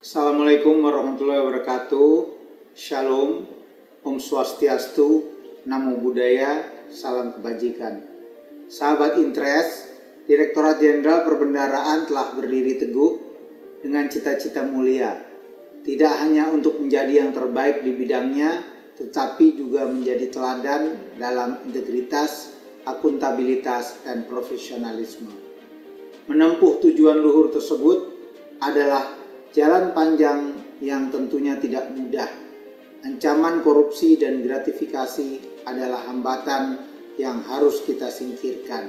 Assalamualaikum warahmatullahi wabarakatuh. Shalom, Om Swastiastu, Namo Buddhaya, Salam Kebajikan. Sahabat Intres, Direktorat Jenderal Perbendaharaan telah berdiri teguh dengan cita-cita mulia, tidak hanya untuk menjadi yang terbaik di bidangnya, tetapi juga menjadi teladan dalam integritas, akuntabilitas, dan profesionalisme. Menempuh tujuan luhur tersebut adalah jalan panjang yang tentunya tidak mudah. Ancaman korupsi dan gratifikasi adalah hambatan yang harus kita singkirkan.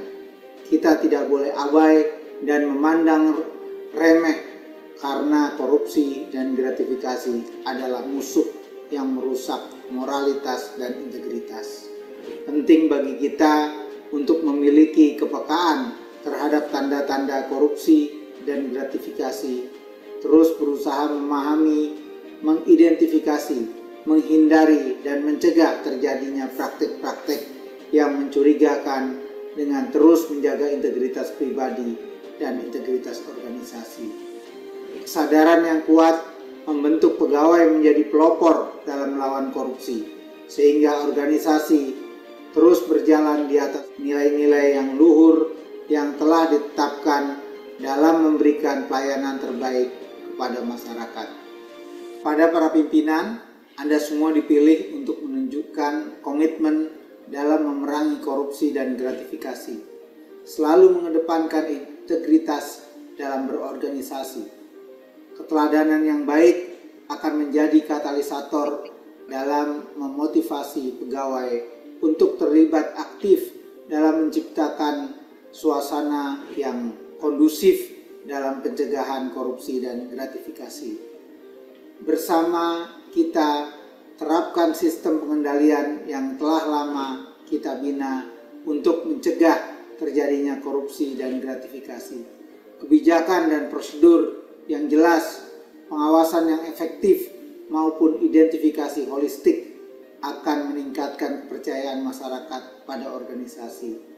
Kita tidak boleh abai dan memandang remeh karena korupsi dan gratifikasi adalah musuh yang merusak moralitas dan integritas. Penting bagi kita untuk memiliki kepekaan terhadap tanda-tanda korupsi dan gratifikasi, terus berusaha memahami, mengidentifikasi, menghindari, dan mencegah terjadinya praktik-praktik yang mencurigakan dengan terus menjaga integritas pribadi dan integritas organisasi. Kesadaran yang kuat membentuk pegawai menjadi pelopor dalam melawan korupsi, sehingga organisasi terus berjalan di atas nilai-nilai yang luhur yang telah ditetapkan dalam memberikan pelayanan terbaik kepada masyarakat. Pada para pimpinan, Anda semua dipilih untuk menunjukkan komitmen dalam memerangi korupsi dan gratifikasi, selalu mengedepankan integritas dalam berorganisasi. Keteladanan yang baik akan menjadi katalisator dalam memotivasi pegawai untuk terlibat aktif dalam menciptakan suasana yang kondusif dalam pencegahan korupsi dan gratifikasi. Bersama kita terapkan sistem pengendalian yang telah lama kita bina untuk mencegah terjadinya korupsi dan gratifikasi. Kebijakan dan prosedur yang jelas, pengawasan yang efektif maupun identifikasi holistik akan meningkatkan kepercayaan masyarakat pada organisasi.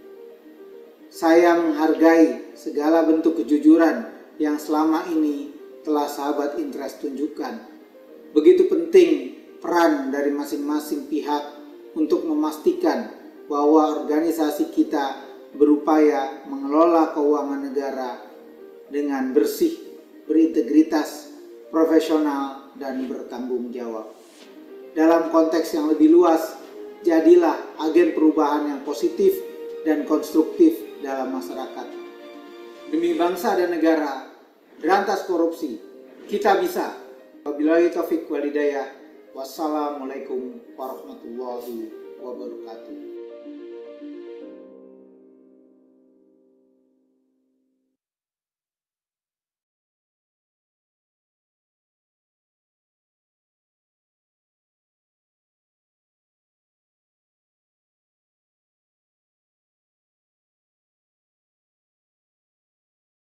Saya menghargai segala bentuk kejujuran yang selama ini telah sahabat Intres tunjukkan. Begitu penting peran dari masing-masing pihak untuk memastikan bahwa organisasi kita berupaya mengelola keuangan negara dengan bersih, berintegritas, profesional, dan bertanggung jawab. Dalam konteks yang lebih luas, jadilah agen perubahan yang positif dan konstruktif dalam masyarakat. Demi bangsa dan negara, berantas korupsi, kita bisa. Wabillahi taufiq wal hidayah. Wassalamualaikum warahmatullahi wabarakatuh.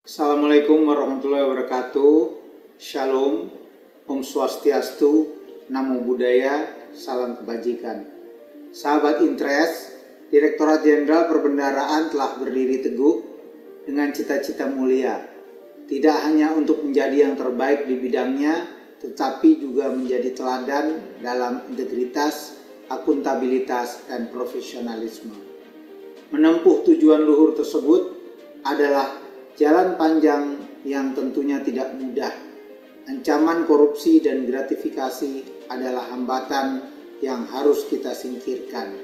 Assalamualaikum warahmatullahi wabarakatuh. Shalom, Om Swastiastu, Namo Buddhaya, Salam Kebajikan. Sahabat Intres, Direktorat Jenderal Perbendaharaan telah berdiri teguh dengan cita-cita mulia, tidak hanya untuk menjadi yang terbaik di bidangnya, tetapi juga menjadi teladan dalam integritas, akuntabilitas, dan profesionalisme. Menempuh tujuan luhur tersebut adalah jalan panjang yang tentunya tidak mudah. Ancaman korupsi dan gratifikasi adalah hambatan yang harus kita singkirkan.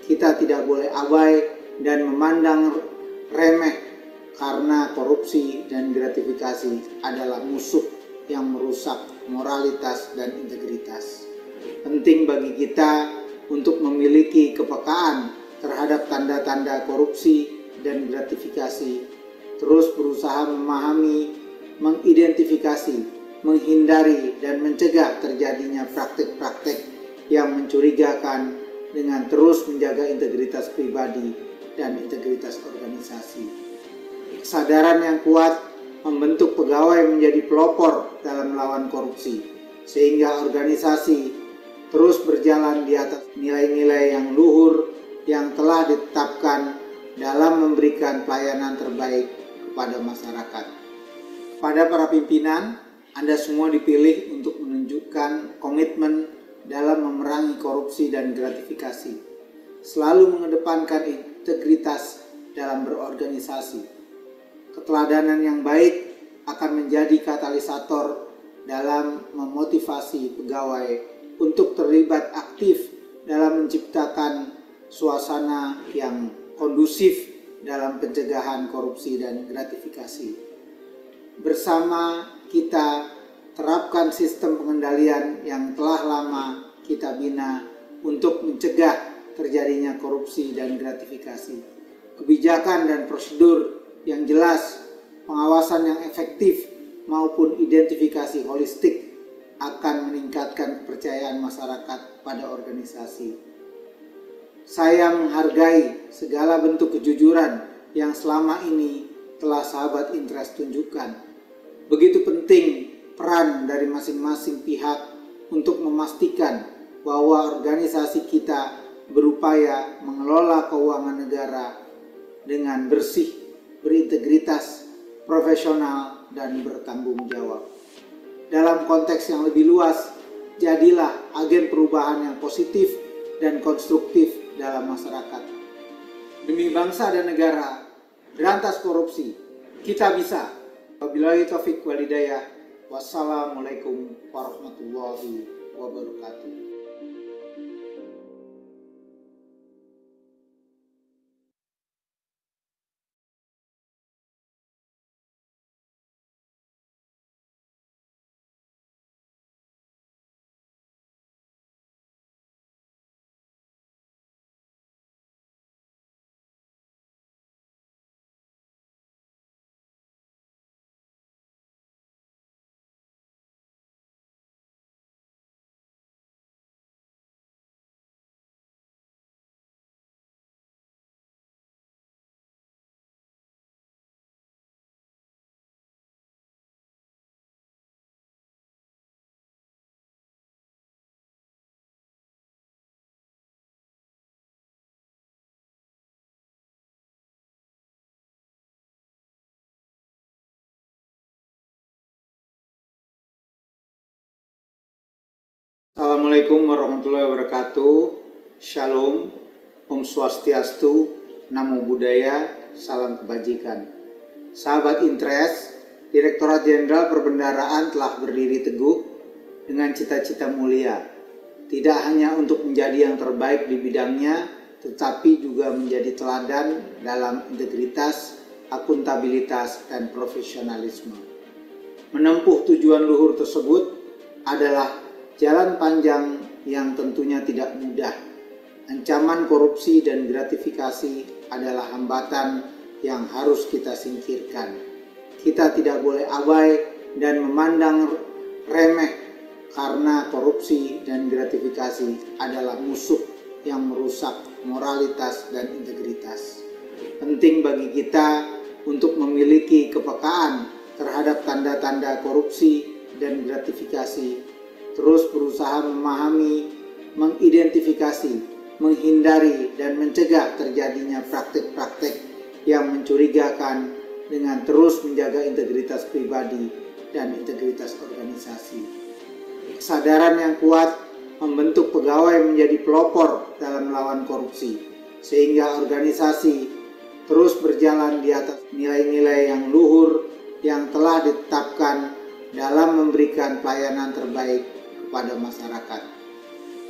Kita tidak boleh abai dan memandang remeh karena korupsi dan gratifikasi adalah musuh yang merusak moralitas dan integritas. Penting bagi kita untuk memiliki kepekaan terhadap tanda-tanda korupsi dan gratifikasi, terus berusaha memahami, mengidentifikasi, menghindari, dan mencegah terjadinya praktik-praktik yang mencurigakan dengan terus menjaga integritas pribadi dan integritas organisasi. Kesadaran yang kuat membentuk pegawai menjadi pelopor dalam melawan korupsi, sehingga organisasi terus berjalan di atas nilai-nilai yang luhur yang telah ditetapkan dalam memberikan pelayanan terbaik kepada masyarakat. Pada para pimpinan, Anda semua dipilih untuk menunjukkan komitmen dalam memerangi korupsi dan gratifikasi, selalu mengedepankan integritas dalam berorganisasi. Keteladanan yang baik akan menjadi katalisator dalam memotivasi pegawai untuk terlibat aktif dalam menciptakan suasana yang kondusif dalam pencegahan korupsi dan gratifikasi. Bersama kita terapkan sistem pengendalian yang telah lama kita bina untuk mencegah terjadinya korupsi dan gratifikasi. Kebijakan dan prosedur yang jelas, pengawasan yang efektif, maupun identifikasi holistik akan meningkatkan kepercayaan masyarakat pada organisasi. Saya menghargai segala bentuk kejujuran yang selama ini telah sahabat Intres tunjukkan. Begitu penting peran dari masing-masing pihak untuk memastikan bahwa organisasi kita berupaya mengelola keuangan negara dengan bersih, berintegritas, profesional, dan bertanggung jawab. Dalam konteks yang lebih luas, jadilah agen perubahan yang positif dan konstruktif dalam masyarakat. Demi bangsa dan negara, berantas korupsi, kita bisa. Wabillahi taufiq wal hidayah. Wassalamualaikum warahmatullahi wabarakatuh. Assalamualaikum warahmatullahi wabarakatuh. Shalom, Om Swastiastu, Namo Buddhaya, salam kebajikan. Sahabat Intres, Direktorat Jenderal Perbendaharaan telah berdiri teguh dengan cita-cita mulia, tidak hanya untuk menjadi yang terbaik di bidangnya, tetapi juga menjadi teladan dalam integritas, akuntabilitas, dan profesionalisme. Menempuh tujuan luhur tersebut adalah jalan panjang yang tentunya tidak mudah. Ancaman korupsi dan gratifikasi adalah hambatan yang harus kita singkirkan. Kita tidak boleh abai dan memandang remeh karena korupsi dan gratifikasi adalah musuh yang merusak moralitas dan integritas. Penting bagi kita untuk memiliki kepekaan terhadap tanda-tanda korupsi dan gratifikasi, terus berusaha memahami, mengidentifikasi, menghindari, dan mencegah terjadinya praktek-praktek yang mencurigakan dengan terus menjaga integritas pribadi dan integritas organisasi. Kesadaran yang kuat membentuk pegawai menjadi pelopor dalam melawan korupsi, sehingga organisasi terus berjalan di atas nilai-nilai yang luhur yang telah ditetapkan dalam memberikan pelayanan terbaik kepada masyarakat.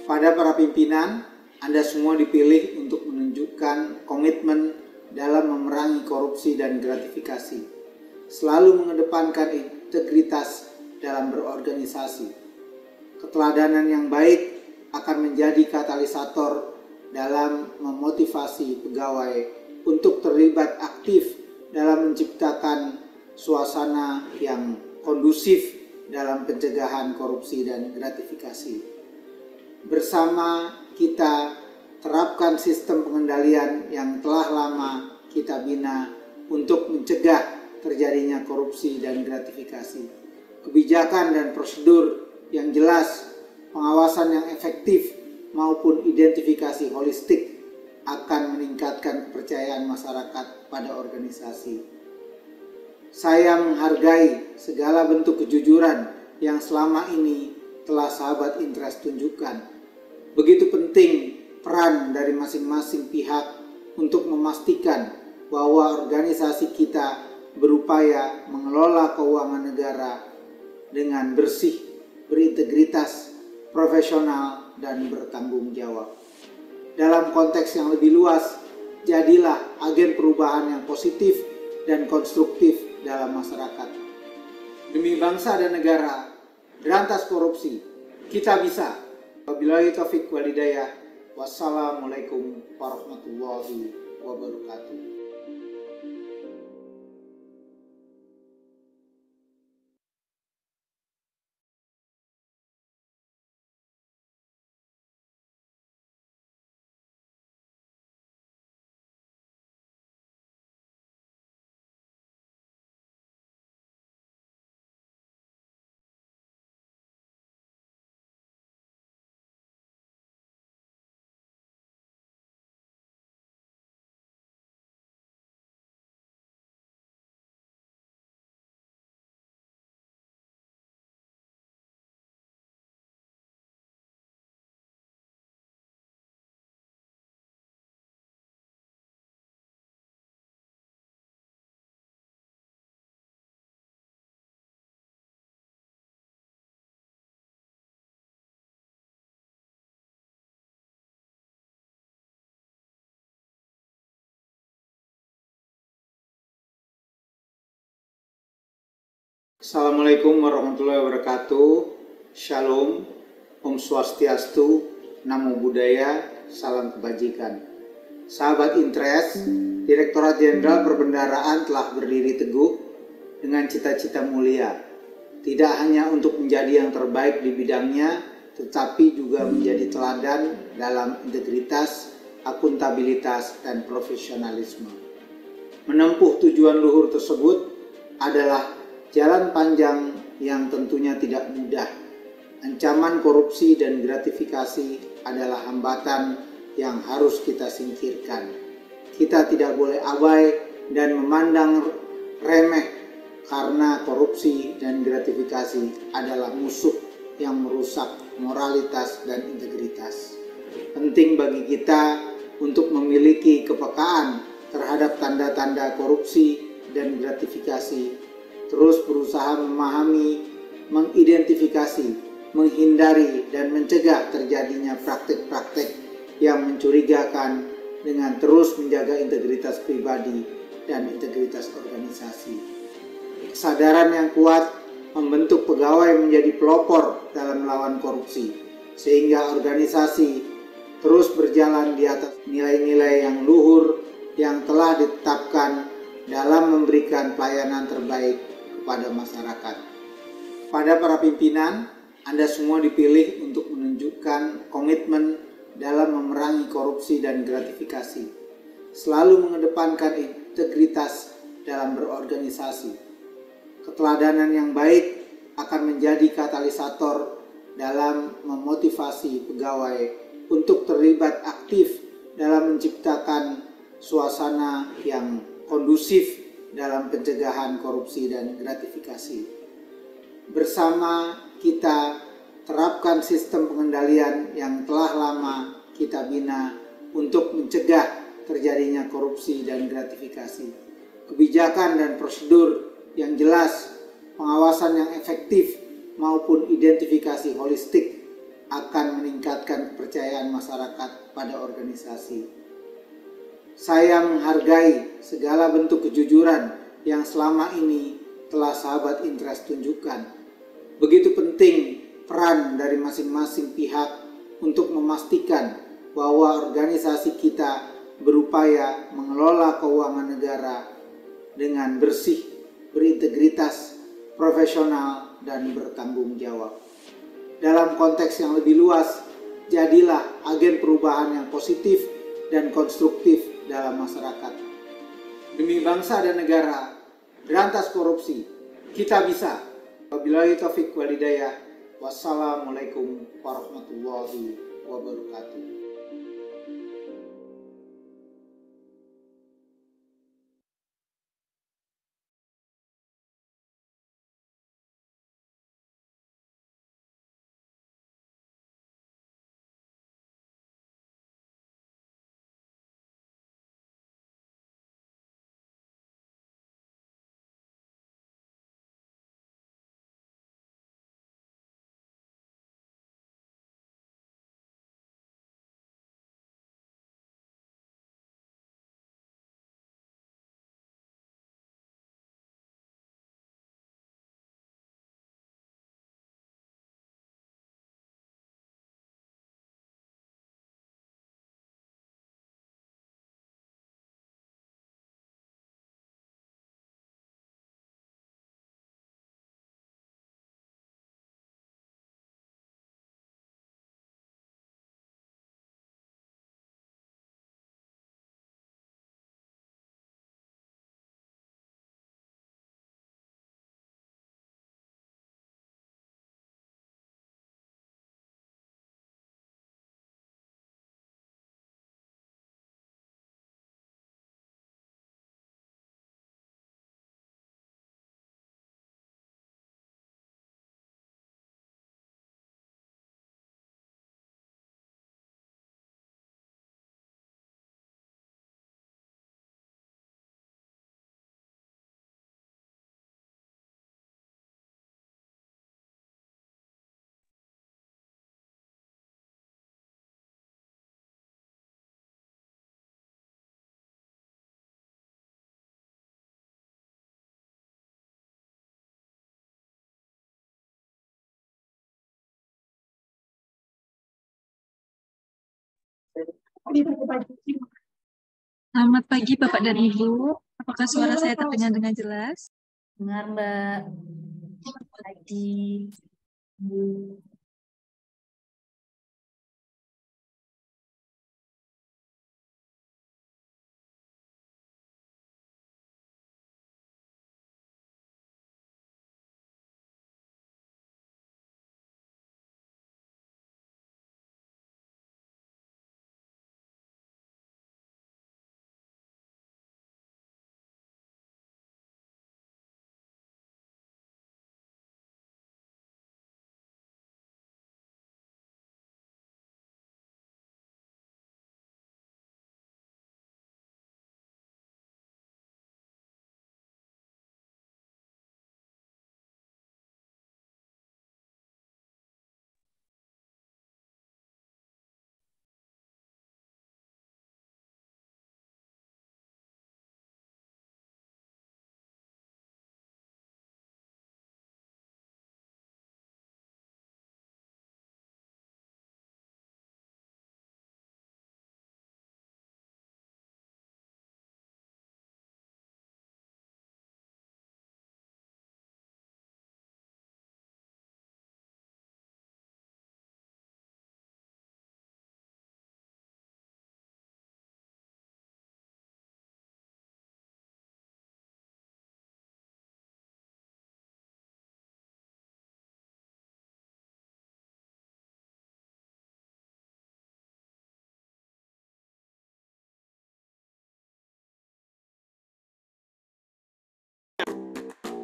Pada para pimpinan, Anda semua dipilih untuk menunjukkan komitmen dalam memerangi korupsi dan gratifikasi, selalu mengedepankan integritas dalam berorganisasi. Keteladanan yang baik akan menjadi katalisator dalam memotivasi pegawai untuk terlibat aktif dalam menciptakan suasana yang kondusif dalam pencegahan korupsi dan gratifikasi. Bersama kita terapkan sistem pengendalian yang telah lama kita bina untuk mencegah terjadinya korupsi dan gratifikasi. Kebijakan dan prosedur yang jelas, pengawasan yang efektif, maupun identifikasi holistik akan meningkatkan kepercayaan masyarakat pada organisasi. Saya menghargai segala bentuk kejujuran yang selama ini telah sahabat Intres tunjukkan. Begitu penting peran dari masing-masing pihak untuk memastikan bahwa organisasi kita berupaya mengelola keuangan negara dengan bersih, berintegritas, profesional, dan bertanggung jawab. Dalam konteks yang lebih luas, jadilah agen perubahan yang positif dan konstruktif dalam masyarakat. Demi bangsa dan negara, berantas korupsi, kita bisa. Wabillahi taufiq wal hidayah. Wassalamualaikum warahmatullahi wabarakatuh. Assalamualaikum warahmatullahi wabarakatuh. Shalom, Om Swastiastu, Namo Buddhaya, Salam Kebajikan. Sahabat Intres, Direktorat Jenderal Perbendaharaan telah berdiri teguh dengan cita-cita mulia, tidak hanya untuk menjadi yang terbaik di bidangnya, tetapi juga menjadi teladan dalam integritas, akuntabilitas, dan profesionalisme. Menempuh tujuan luhur tersebut adalah jalan panjang yang tentunya tidak mudah. Ancaman korupsi dan gratifikasi adalah hambatan yang harus kita singkirkan. Kita tidak boleh abai dan memandang remeh karena korupsi dan gratifikasi adalah musuh yang merusak moralitas dan integritas. Penting bagi kita untuk memiliki kepekaan terhadap tanda-tanda korupsi dan gratifikasi, terus berusaha memahami, mengidentifikasi, menghindari, dan mencegah terjadinya praktek-praktek yang mencurigakan dengan terus menjaga integritas pribadi dan integritas organisasi. Kesadaran yang kuat membentuk pegawai menjadi pelopor dalam melawan korupsi, sehingga organisasi terus berjalan di atas nilai-nilai yang luhur yang telah ditetapkan dalam memberikan pelayanan terbaik kepada masyarakat. Pada para pimpinan, Anda semua dipilih untuk menunjukkan komitmen dalam memerangi korupsi dan gratifikasi, selalu mengedepankan integritas dalam berorganisasi. Keteladanan yang baik akan menjadi katalisator dalam memotivasi pegawai untuk terlibat aktif dalam menciptakan suasana yang kondusif dalam pencegahan korupsi dan gratifikasi. Bersama kita terapkan sistem pengendalian yang telah lama kita bina untuk mencegah terjadinya korupsi dan gratifikasi. Kebijakan dan prosedur yang jelas, pengawasan yang efektif, maupun identifikasi holistik akan meningkatkan kepercayaan masyarakat pada organisasi. Saya menghargai segala bentuk kejujuran yang selama ini telah sahabat Intres tunjukkan. Begitu penting peran dari masing-masing pihak untuk memastikan bahwa organisasi kita berupaya mengelola keuangan negara dengan bersih, berintegritas, profesional, dan bertanggung jawab. Dalam konteks yang lebih luas, jadilah agen perubahan yang positif dan konstruktif dalam masyarakat. Demi bangsa dan negara, berantas korupsi, kita bisa. Wabillahi taufiq wal hidayah. Wassalamualaikum warahmatullahi wabarakatuh. Selamat pagi Bapak dan Ibu. Apakah suara saya terdengar dengan jelas? Dengar, Mbak. Pagi. Bu.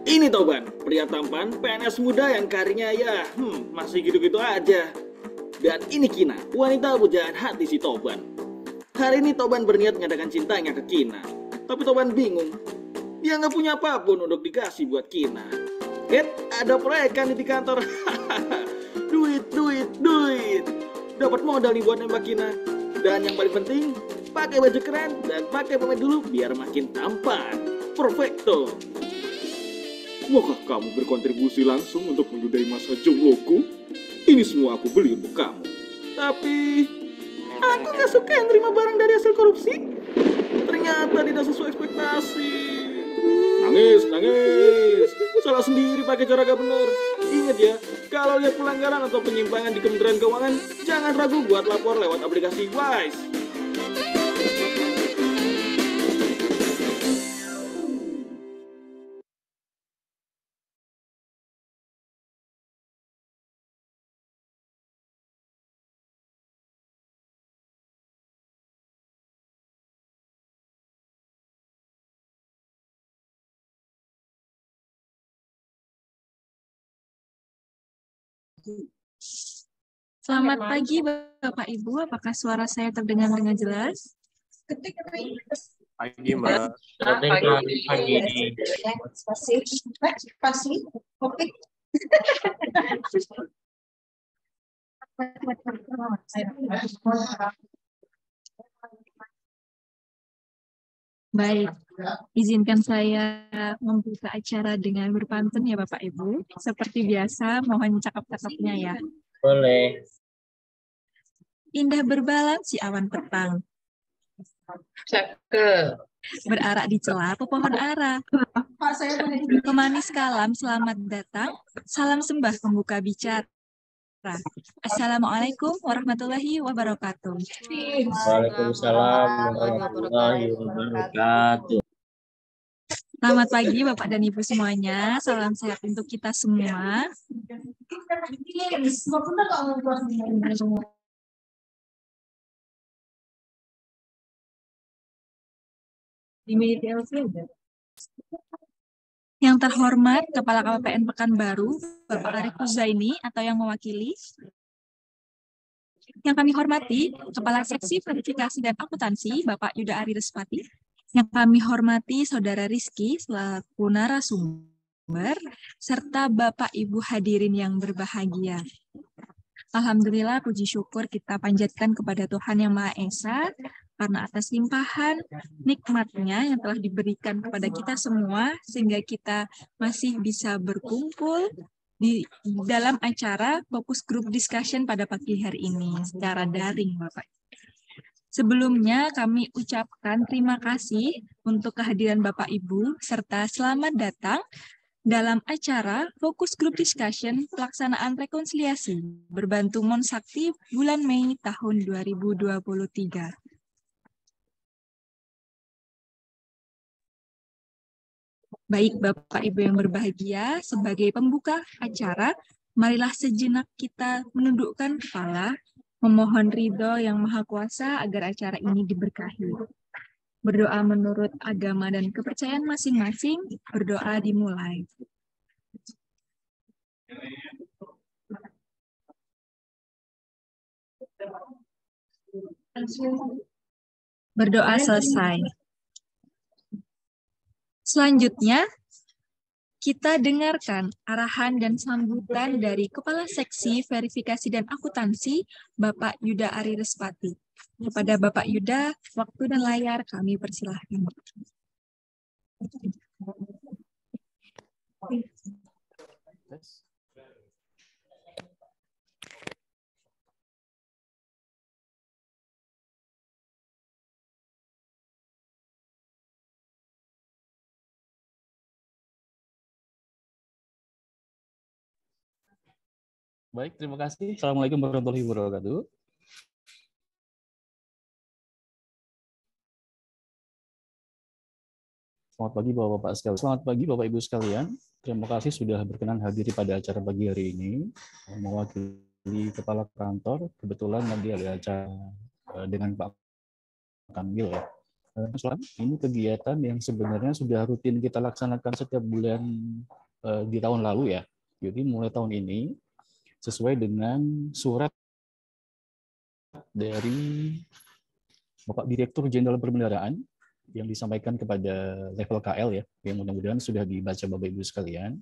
Ini Toban, pria tampan PNS muda yang karirnya ya masih gitu-gitu aja. Dan ini Kina, wanita pujaan hati si Toban. Hari ini Toban berniat mengadakan cintanya ke Kina. Tapi Toban bingung, dia nggak punya apapun untuk dikasih buat Kina. Ada proyek kan di kantor. duit. Dapat modal nih buat nembak Kina. Dan yang paling penting, pakai baju keren dan pakai pomade dulu biar makin tampan. Perfecto. Maukah kamu berkontribusi langsung untuk menyudahi masa jombloku? Ini semua aku beli untuk kamu. Tapi aku gak suka yang terima barang dari hasil korupsi. Ternyata tidak sesuai ekspektasi. Nangis. Salah sendiri pakai cara gak bener. Ingat ya, kalau lihat pelanggaran atau penyimpangan di Kementerian Keuangan, jangan ragu buat lapor lewat aplikasi Wise. Selamat pagi Bapak Ibu. Apakah suara saya terdengar dengan jelas? Pagi Mbak. Pagi. Spasi. Oke. Baik, izinkan saya membuka acara dengan berpantun ya Bapak Ibu. Seperti biasa, mohon cakap-cakapnya ya. Boleh. Indah berbalan si awan petang. Cakep. Berarak di celah pepohon ara. Pemanis kalam, selamat datang. Salam sembah pembuka bicara. Assalamualaikum warahmatullahi wabarakatuh. Waalaikumsalam warahmatullahi wabarakatuh. Selamat pagi Bapak dan Ibu semuanya. Salam sehat untuk kita semua. Yang terhormat Kepala KPPN Pekanbaru, Bapak Arif Huzaini atau yang mewakili. Yang kami hormati, Kepala Seksi Verifikasi dan Akuntansi, Bapak Yuda Ari Respati. Yang kami hormati, Saudara Rizky, selaku narasumber, serta Bapak Ibu hadirin yang berbahagia. Alhamdulillah, puji syukur kita panjatkan kepada Tuhan Yang Maha Esa, karena atas limpahan nikmatnya yang telah diberikan kepada kita semua, sehingga kita masih bisa berkumpul di dalam acara Fokus Group Discussion pada pagi hari ini secara daring, Bapak. Sebelumnya kami ucapkan terima kasih untuk kehadiran Bapak Ibu serta selamat datang dalam acara Fokus Group Discussion Pelaksanaan Rekonsiliasi Berbantu Monsakti bulan Mei tahun 2023. Baik Bapak Ibu yang berbahagia, sebagai pembuka acara, marilah sejenak kita menundukkan kepala, memohon ridho yang Maha Kuasa agar acara ini diberkahi. Berdoa menurut agama dan kepercayaan masing-masing, berdoa dimulai. Berdoa selesai. Selanjutnya, kita dengarkan arahan dan sambutan dari Kepala Seksi Verifikasi dan Akuntansi, Bapak Yuda Ari Respati. Kepada Bapak Yuda, waktu dan layar kami persilahkan. Baik, terima kasih. Assalamualaikum warahmatullahi wabarakatuh. Selamat pagi Bapak-Bapak sekalian. Selamat pagi Bapak Ibu sekalian. Terima kasih sudah berkenan hadir pada acara pagi hari ini. Mewakili Kepala Kantor, kebetulan nanti ada acara dengan Pak Kamil ya. Ini kegiatan yang sebenarnya sudah rutin kita laksanakan setiap bulan di tahun lalu ya. Jadi mulai tahun ini sesuai dengan surat dari Bapak Direktur Jenderal Perbendaharaan yang disampaikan kepada level KL ya, yang mudah-mudahan sudah dibaca Bapak Ibu sekalian.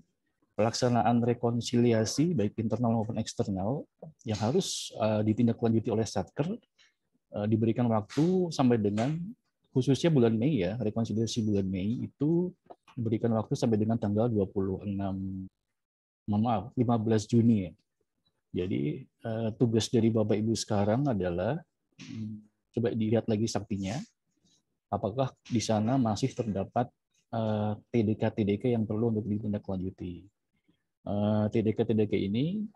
Pelaksanaan rekonsiliasi baik internal maupun eksternal yang harus ditindaklanjuti oleh Satker diberikan waktu sampai dengan khususnya bulan Mei ya, rekonsiliasi bulan Mei itu diberikan waktu sampai dengan tanggal 15 Juni ya. Jadi tugas dari Bapak Ibu sekarang adalah coba dilihat lagi saktinya, apakah di sana masih terdapat TDK-TDK yang perlu untuk ditindaklanjuti. TDK-TDK ini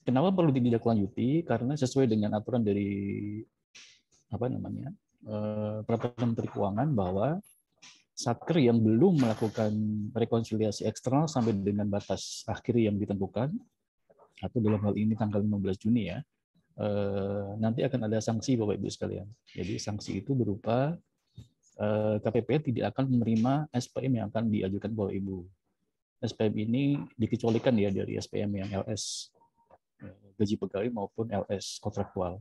kenapa perlu ditindaklanjuti? Karena sesuai dengan aturan dari Peraturan Menteri Keuangan bahwa Satker yang belum melakukan rekonsiliasi eksternal sampai dengan batas akhir yang ditentukan, atau dalam hal ini tanggal 15 Juni ya, nanti akan ada sanksi Bapak Ibu sekalian. Jadi sanksi itu berupa KPP tidak akan menerima SPM yang akan diajukan Bapak Ibu. SPM ini dikecualikan ya dari SPM yang LS gaji pegawai maupun LS kontraktual.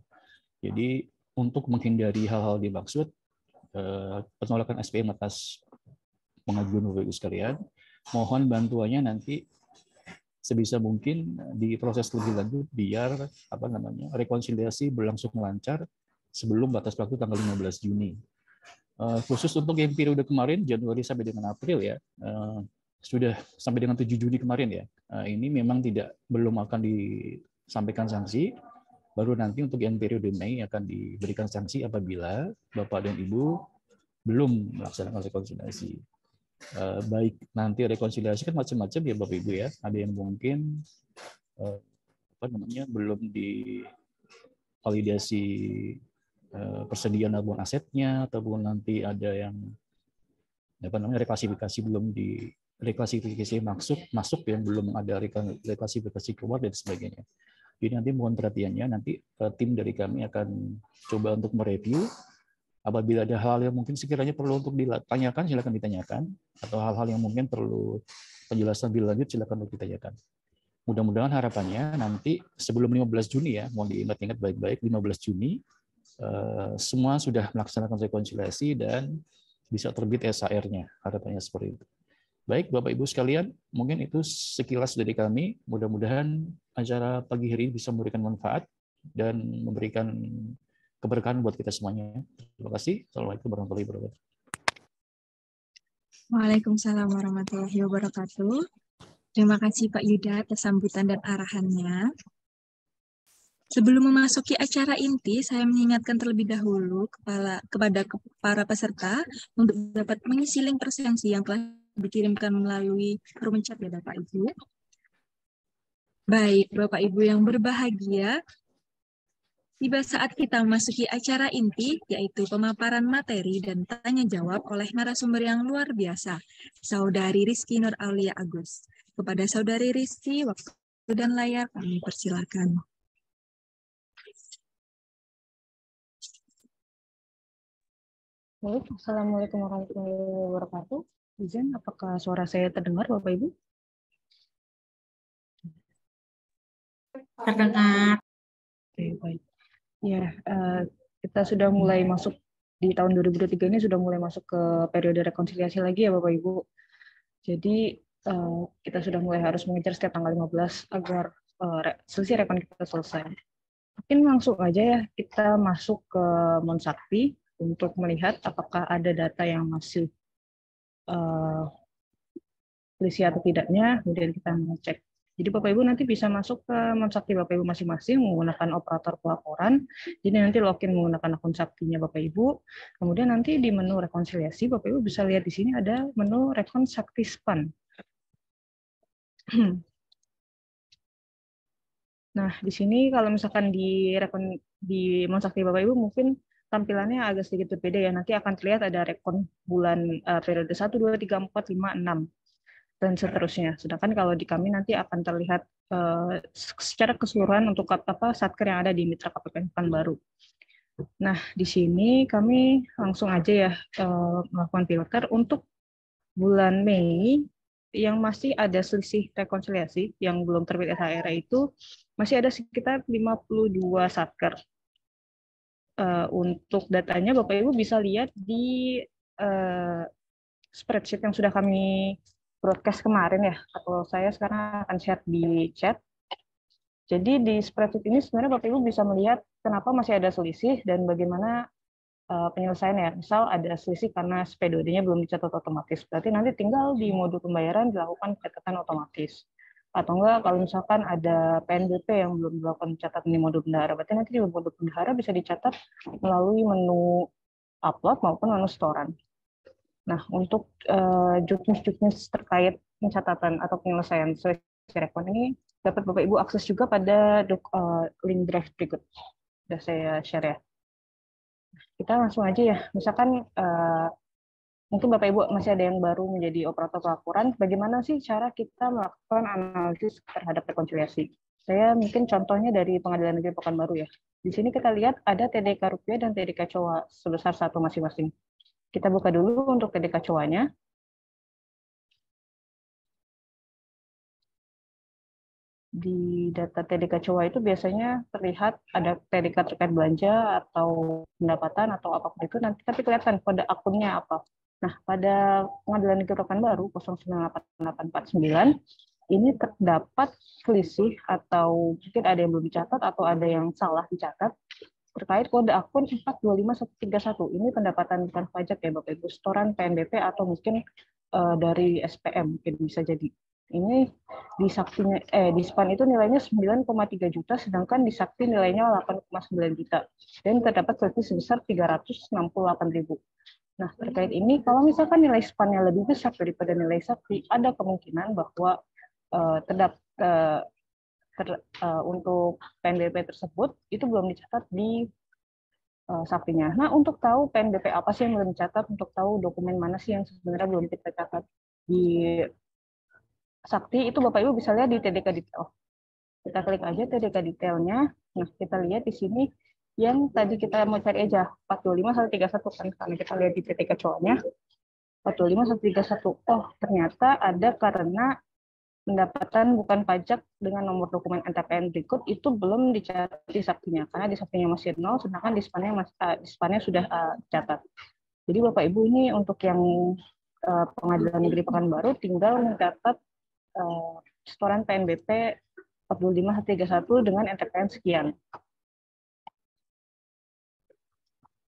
Jadi untuk menghindari hal-hal dimaksud penolakan SPM atas pengajuan Bapak Ibu sekalian, mohon bantuannya nanti sebisa mungkin diproses lebih lanjut biar rekonsiliasi berlangsung lancar sebelum batas waktu tanggal 15 Juni. Khusus untuk yang periode kemarin Januari sampai dengan April ya, sudah sampai dengan 7 Juni kemarin ya. Ini memang belum akan disampaikan sanksi, baru nanti untuk yang periode Mei akan diberikan sanksi apabila Bapak dan Ibu belum melaksanakan rekonsiliasi. Baik nanti rekonsiliasi kan macam-macam ya Bapak Ibu ya. Ada yang mungkin belum divalidasi persediaan abuan asetnya, ataupun nanti ada yang reklasifikasi belum reklasifikasi masuk yang belum ada reklasifikasi keluar dan sebagainya. Jadi nanti mohon perhatiannya, nanti tim dari kami akan coba untuk mereview. Apabila ada hal yang mungkin sekiranya perlu untuk ditanyakan, silakan ditanyakan. Atau hal-hal yang mungkin perlu penjelasan lebih lanjut, silakan untuk ditanyakan. Mudah-mudahan harapannya nanti sebelum 15 Juni ya, mohon diingat-ingat baik-baik, 15 Juni, semua sudah melaksanakan rekonsiliasi dan bisa terbit SHR-nya. Harapannya seperti itu. Baik, Bapak Ibu sekalian, mungkin itu sekilas dari kami. Mudah-mudahan acara pagi hari ini bisa memberikan manfaat dan memberikan keberkahan buat kita semuanya. Terima kasih. Assalamualaikum warahmatullahi wabarakatuh. Waalaikumsalam warahmatullahi wabarakatuh. Terima kasih Pak Yuda atas sambutan dan arahannya. Sebelum memasuki acara inti, saya mengingatkan terlebih dahulu kepada para peserta untuk dapat mengisi link presensi yang telah dikirimkan melalui forum chat ya Bapak Ibu. Baik, Bapak Ibu yang berbahagia, tiba saat kita memasuki acara inti, yaitu pemaparan materi dan tanya jawab oleh narasumber yang luar biasa, Saudari Rizky Nur Aulia Agus. Kepada Saudari Rizky, waktu dan layar kami persilakan. Baik, Assalamualaikum warahmatullahi wabarakatuh. Izin, apakah suara saya terdengar, Bapak Ibu? Terdengar. Oke, baik. Ya, kita sudah mulai masuk di tahun 2023 ini, sudah mulai masuk ke periode rekonsiliasi lagi ya Bapak Ibu. Jadi kita sudah mulai harus mengejar setiap tanggal 15 agar selisih rekon kita selesai. Mungkin langsung aja ya kita masuk ke Monsakti untuk melihat apakah ada data yang masih selisih atau tidaknya, kemudian kita mengecek. Jadi Bapak Ibu nanti bisa masuk ke Monsakti Bapak Ibu masing-masing menggunakan operator pelaporan. Jadi nanti login menggunakan akun Saktinya Bapak Ibu. Kemudian nanti di menu rekonsiliasi Bapak Ibu bisa lihat di sini ada menu Rekon Sakti Span. Nah, di sini kalau misalkan di Monsakti Bapak Ibu mungkin tampilannya agak sedikit berbeda ya. Nanti akan terlihat ada rekon bulan periode 1, 2, 3, 4, 5, 6 dan seterusnya. Sedangkan kalau di kami nanti akan terlihat secara keseluruhan untuk satker yang ada di Mitra KPPN Pekanbaru. Nah, di sini kami langsung aja ya melakukan filter untuk bulan Mei yang masih ada selisih rekonsiliasi yang belum terbit SHR itu masih ada sekitar 52 satker. Untuk datanya Bapak Ibu bisa lihat di spreadsheet yang sudah kami broadcast kemarin ya, atau saya sekarang akan share di chat. Jadi di spreadsheet ini sebenarnya Bapak Ibu bisa melihat kenapa masih ada selisih dan bagaimana penyelesaiannya. Misal ada selisih karena SPDD-nya belum dicatat otomatis, berarti nanti tinggal di modul pembayaran dilakukan pencatatan otomatis. Atau enggak kalau misalkan ada PNBP yang belum dilakukan pencatatan di modul bendahara, berarti nanti di modul bendahara bisa dicatat melalui menu upload maupun menu storan. Nah, untuk juknis-juknis terkait pencatatan atau penyelesaian selisih rekon ini dapat Bapak Ibu akses juga pada link drive berikut. Sudah saya share ya. Kita langsung aja ya. Misalkan mungkin Bapak Ibu masih ada yang baru menjadi operator pelaporan, bagaimana sih cara kita melakukan analisis terhadap rekonsiliasi? Saya mungkin contohnya dari Pengadilan Negeri Pekanbaru ya. Di sini kita lihat ada TDK rupiah dan TDK COA sebesar 1 masing-masing. Kita buka dulu untuk TDK COA-nya. Di data TDK COA itu biasanya terlihat ada TDK terkait belanja atau pendapatan atau apapun itu, nanti tapi kelihatan kode akunnya apa. Nah, pada Pengadilan Negeri Pekanbaru 098849 ini terdapat selisih atau mungkin ada yang belum dicatat atau ada yang salah dicatat terkait kode akun 425131. Ini pendapatan bukan pajak ya Bapak Ibu, setoran PNBP atau mungkin dari SPM mungkin bisa jadi. Ini di Saktinya di SPAN itu nilainya 9,3 juta, sedangkan di Sakti nilainya 8,9 juta. Dan terdapat selisih sebesar 368.000. Nah, terkait ini kalau misalkan nilai SPAN-nya lebih besar daripada nilai Sakti, ada kemungkinan bahwa untuk PNBP tersebut itu belum dicatat di Saktinya. Nah, untuk tahu PNBP apa sih yang belum dicatat, untuk tahu dokumen mana sih yang sebenarnya belum kita catat di Sakti, itu Bapak Ibu bisa lihat di TDK detail. Kita klik aja TDK detailnya. Nah, kita lihat di sini yang tadi kita mau cari aja 425.131 kan, karena kita lihat di TDK COA-nya 425.131. Oh, ternyata ada karena pendapatan bukan pajak dengan nomor dokumen NTPN berikut itu belum dicatat di Saktinya, karena di Saktinya masih 0, sedangkan di SPAN-nya sudah dicatat. Jadi Bapak Ibu ini untuk yang Pengadilan Negeri Pekanbaru tinggal mencatat setoran PNBP 42531 dengan NTPN sekian.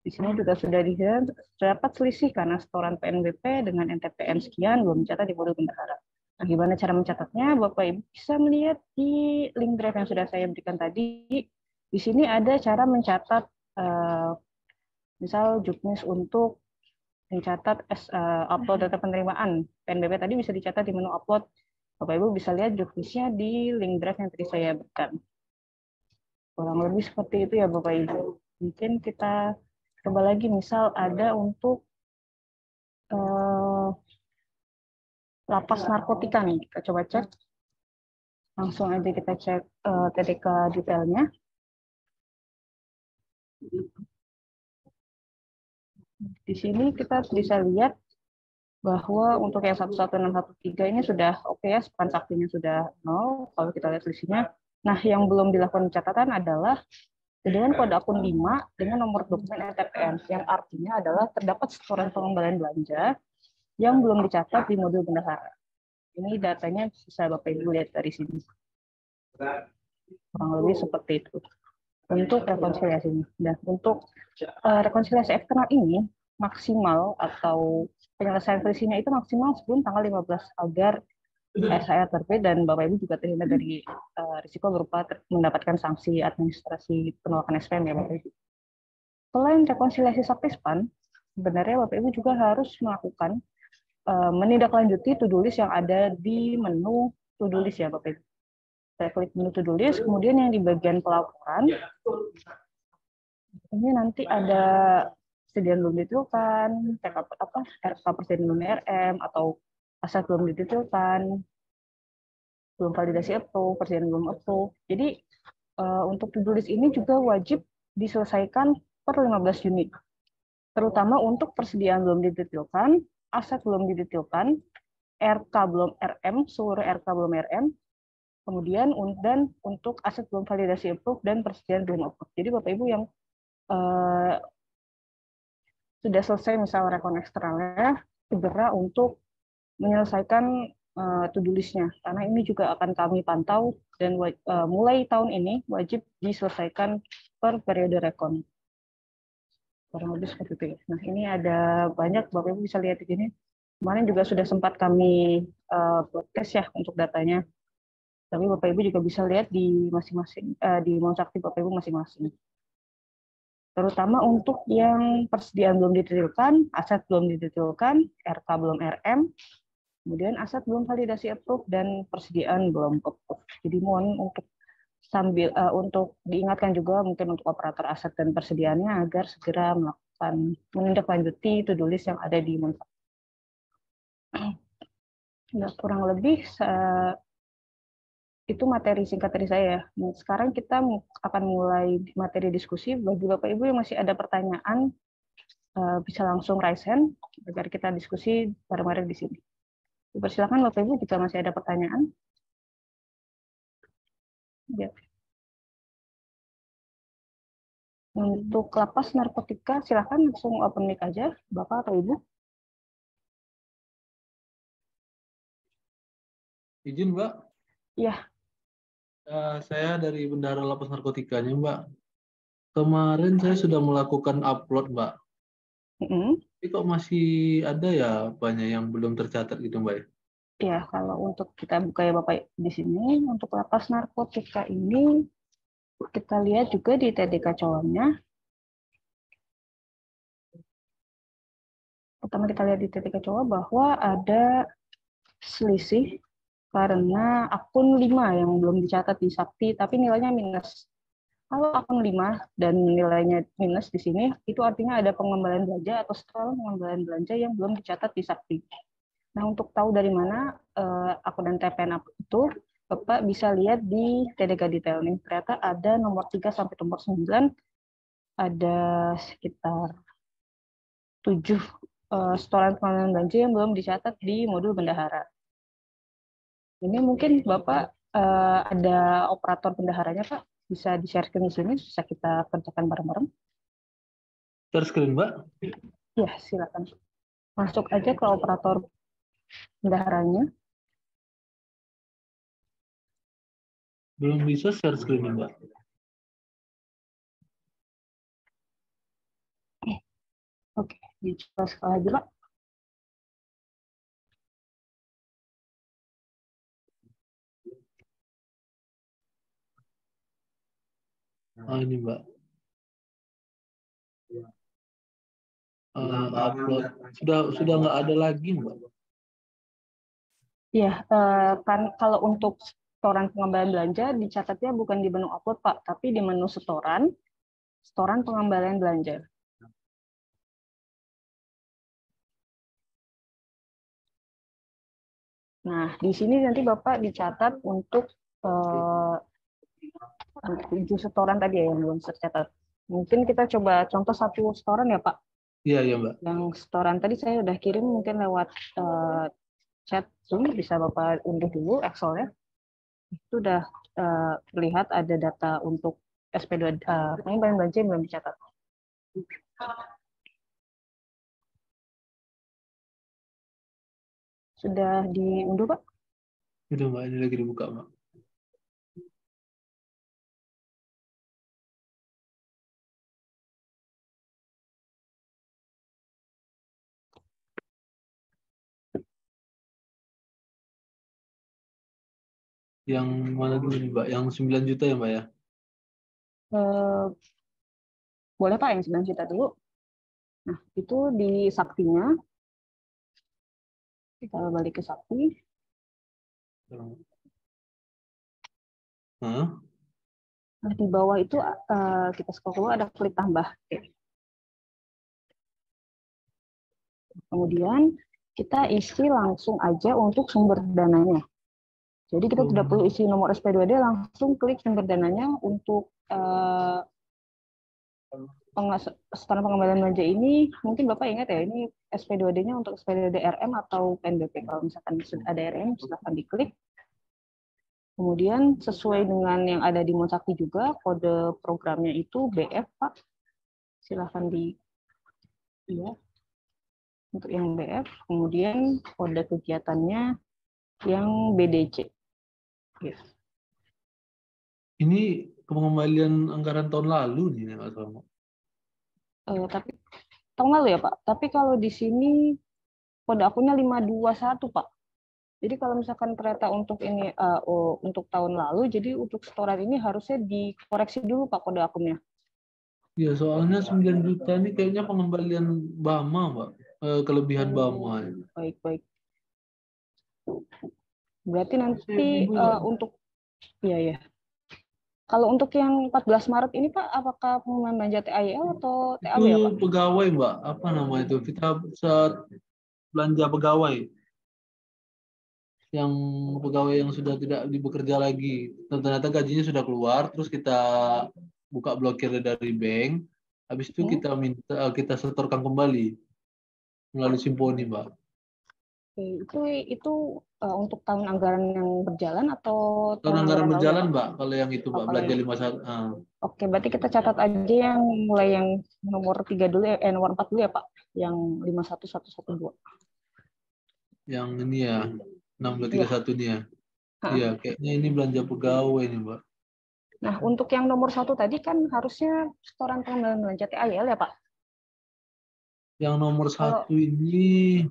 Di sini juga sudah dilihat terdapat selisih karena setoran PNBP dengan NTPN sekian belum dicatat di modul bendahara. Nah, gimana cara mencatatnya? Bapak Ibu bisa melihat di link drive yang sudah saya berikan tadi. Di sini ada cara mencatat, misal juknis untuk mencatat upload data penerimaan PNBP tadi bisa dicatat di menu upload. Bapak Ibu bisa lihat juknisnya di link drive yang tadi saya berikan. Kurang lebih seperti itu ya Bapak Ibu. Mungkin kita coba lagi, misal ada untuk lapas narkotika nih. Kita coba cek. Langsung aja kita cek TDK detailnya. Di sini kita bisa lihat bahwa untuk yang 11613 ini sudah oke ya, transaksinya sudah 0 kalau kita lihat selisihnya. Nah, yang belum dilakukan catatan adalah dengan kode akun 5 dengan nomor dokumen ETPN, yang artinya adalah terdapat setoran pengembalian belanja yang belum dicatat di modul bendahara. Ini datanya bisa Bapak Ibu lihat dari sini. Kurang lebih seperti itu untuk rekonsiliasinya. Dan untuk rekonsiliasi eksternal ini maksimal atau penyelesaian selisihnya itu maksimal sebelum tanggal 15 agar SHR terbit dan Bapak Ibu juga terhindar dari risiko berupa mendapatkan sanksi administrasi penolakan SPM ya Bapak Ibu. Selain rekonsiliasi Saktispan, sebenarnya Bapak Ibu juga harus melakukan menindaklanjuti to-do list yang ada di menu to-do list ya Bapak Ibu. Saya klik menu to-do list, kemudian yang di bagian pelaporan, ini nanti ada persediaan belum ditiupkan, RK persediaan belum RM, atau aset belum ditiupkan, belum validasi approve, persediaan belum approve. Jadi untuk to-do list ini juga wajib diselesaikan per 15 Juni. Terutama untuk persediaan belum didetailkan, aset belum didetailkan, RK belum RM, seluruh RK belum RM, kemudian dan untuk aset belum validasi approve dan persediaan belum approve. Jadi Bapak Ibu yang sudah selesai misal rekon eksternalnya, segera untuk menyelesaikan to-do list-nya. Karena ini juga akan kami pantau dan mulai tahun ini wajib diselesaikan per periode rekon. Kurang lebih seperti itu. Nah, ini ada banyak, Bapak Ibu bisa lihat di sini. Kemarin juga sudah sempat kami broadcast ya untuk datanya. Tapi Bapak Ibu juga bisa lihat di masing-masing di Monsakti Bapak Ibu masing-masing. Terutama untuk yang persediaan belum didetailkan, aset belum didetailkan, RK belum RM, kemudian aset belum validasi approve dan persediaan belum approve. Jadi mohon untuk untuk diingatkan juga mungkin untuk operator aset dan persediaannya agar segera melakukan menindaklanjuti to-do list yang ada di Monsakti. Ya, kurang lebih itu materi singkat dari saya. Nah, sekarang kita akan mulai materi diskusi. Bagi Bapak Ibu yang masih ada pertanyaan, bisa langsung raise hand agar kita diskusi bareng-bareng di sini. Persilakan Bapak Ibu jika masih ada pertanyaan. Ya. Untuk lapas narkotika, silakan langsung open mic aja, Bapak atau Ibu. Izin, Mbak. Iya. Saya dari Bendahara Lapas Narkotikanya, Mbak. Kemarin saya sudah melakukan upload, Mbak. Tapi kok masih ada ya banyak yang belum tercatat gitu, Mbak? Ya, kalau untuk kita buka ya Bapak di sini, untuk lapas narkotika ini, kita lihat juga di TDK colonnya. Pertama kita lihat di TDK colon bahwa ada selisih karena akun 5 yang belum dicatat di Sakti, tapi nilainya minus. Kalau akun 5 dan nilainya minus di sini, itu artinya ada pengembalian belanja atau setoran pengembalian belanja yang belum dicatat di Sakti. Nah, untuk tahu dari mana akun dan TPN itu, Bapak bisa lihat di TDK detail nih. Ternyata ada nomor 3 sampai nomor 9, ada sekitar 7 setoran pengembalian belanja yang belum dicatat di modul bendahara. Ini mungkin Bapak ada operator bendaharanya, Pak. Bisa di-share di sini, bisa kita kerjakan bareng-bareng. Share screen, Mbak? Ya, silakan. Masuk aja ke operator bendaharanya. Belum bisa share screen, Mbak. Oke, coba sekali lagi, Pak. Ini Mbak. Upload. Sudah nggak ada lagi Mbak. Ya, kan kalau untuk setoran pengembalian belanja dicatatnya bukan di menu upload Pak, tapi di menu setoran pengembalian belanja. Nah, di sini nanti Bapak dicatat untuk 7 setoran tadi ya yang belum tercatat. Mungkin kita coba contoh satu setoran ya Pak. Iya, iya Mbak. Yang setoran tadi saya udah kirim mungkin lewat chat Zoom, bisa Bapak unduh dulu Excel-nya. Itu udah terlihat ada data untuk SP2 pengembalian belanja yang belum dicatat. Sudah diunduh Pak? Udah Mbak, ini lagi dibuka Mbak. Yang mana dulu nih Mbak? Yang 9 juta ya Mbak ya? Boleh Pak yang 9 juta dulu. Nah, itu di saktinya. Kita balik ke sakti. Nah, di bawah itu kita scroll keluar ada klik tambah. Kemudian kita isi langsung aja untuk sumber dananya. Jadi kita tidak perlu isi nomor SP2D, langsung klik sumber dananya untuk setoran pengembalian belanja ini. Mungkin Bapak ingat ya, ini SP2D-nya untuk SP2D RM atau PNBP. Kalau misalkan sudah ada RM, silahkan diklik. Kemudian sesuai dengan yang ada di Monsakti juga, kode programnya itu BF, Pak. Silahkan ya. Untuk yang BF, kemudian kode kegiatannya yang BDC. Yes. Ini pengembalian anggaran tahun lalu nih, nggak salah. Tapi tahun lalu ya Pak. Tapi kalau di sini kode akunnya 521 Pak. Jadi kalau misalkan kereta untuk ini untuk tahun lalu, jadi untuk setoran ini harusnya dikoreksi dulu Pak kode akunnya. Ya soalnya 9 juta ini kayaknya pengembalian Bama Mbak. Kelebihan Bama. Baik. Berarti nanti untuk ya. Kalau untuk yang 14 Maret ini Pak, apakah pengumuman belanja TAYL atau TAB ya Pak? Itu pegawai Mbak, apa nama itu? Kita saat belanja pegawai. Yang pegawai yang sudah tidak bekerja lagi. Dan ternyata gajinya sudah keluar, terus kita buka blokir dari bank, habis itu kita setorkan kembali melalui Simponi Mbak. Itu untuk tahun anggaran yang berjalan atau tahun anggaran berjalan Mbak, kalau yang itu Mbak, belanja 51. Oke, berarti kita catat aja yang mulai yang nomor 3 dulu nomor 4 dulu ya Pak, yang 51112. Yang ini ya, 6231 nih ya. Iya, kayaknya ini belanja pegawai nih Mbak. Nah, untuk yang nomor 1 tadi kan harusnya setoran pengembalian belanja TAYL ya Pak? Yang nomor 1 ini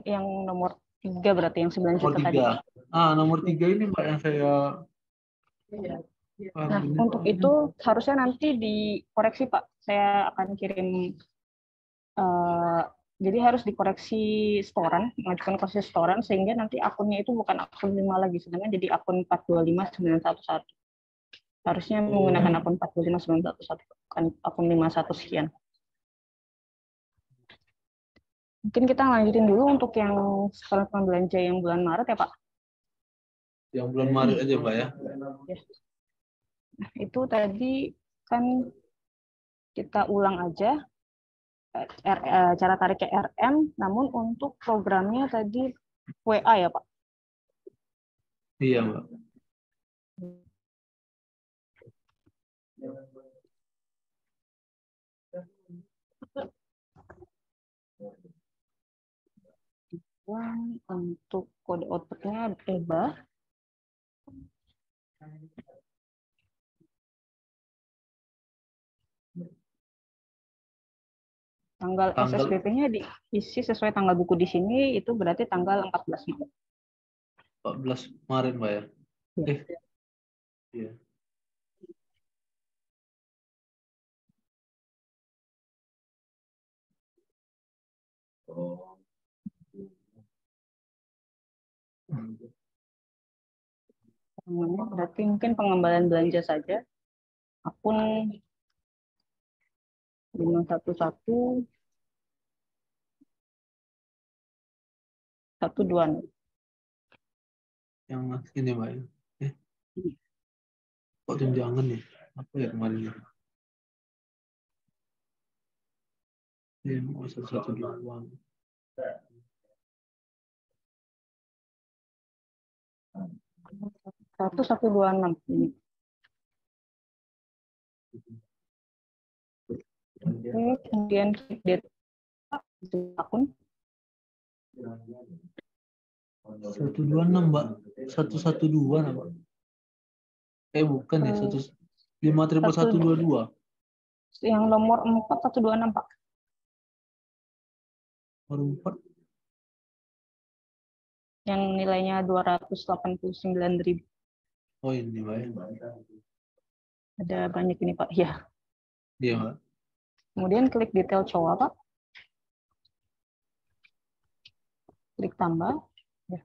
yang nomor 3 berarti yang 9 juta tadi. Nomor 3 ini Mbak yang saya. Nah, untuk itu harusnya nanti dikoreksi Pak. Saya akan kirim jadi harus dikoreksi setoran, mengajukan koreksi setoran sehingga nanti akunnya itu bukan akun 5 lagi, sedangkan jadi akun 425911. Harusnya menggunakan akun 425911 bukan akun 51 sekian. Mungkin kita lanjutin dulu untuk yang setoran belanja yang bulan Maret ya Pak. Yang bulan Maret aja Mbak ya. Nah, itu tadi kan kita ulang aja cara tariknya RM, namun untuk programnya tadi WA ya Pak. Iya Mbak. Untuk kode outputnya EBA. Tanggal SSBP-nya diisi sesuai tanggal buku di sini, itu berarti tanggal 14 Maret. 14 Maret Mbak ya? Iya. Berarti mungkin pengembalian belanja saja. Akun 511 126. Yang ini Mbak ya. Kok tunjangan ya? Apa ya kemarin ya? Mau 112. 1126 ini. Oke, kemudian klik data akun. 126 Mbak. 112 Mbak. Bukan ya, 5.122. Yang nomor 4 126 Pak. Nomor 4. Yang nilainya 289.000. Oh ini Mbak. Ada banyak ini Pak. Ya. Iya Mbak. Kemudian klik detail cowok Pak. Klik tambah. Ya.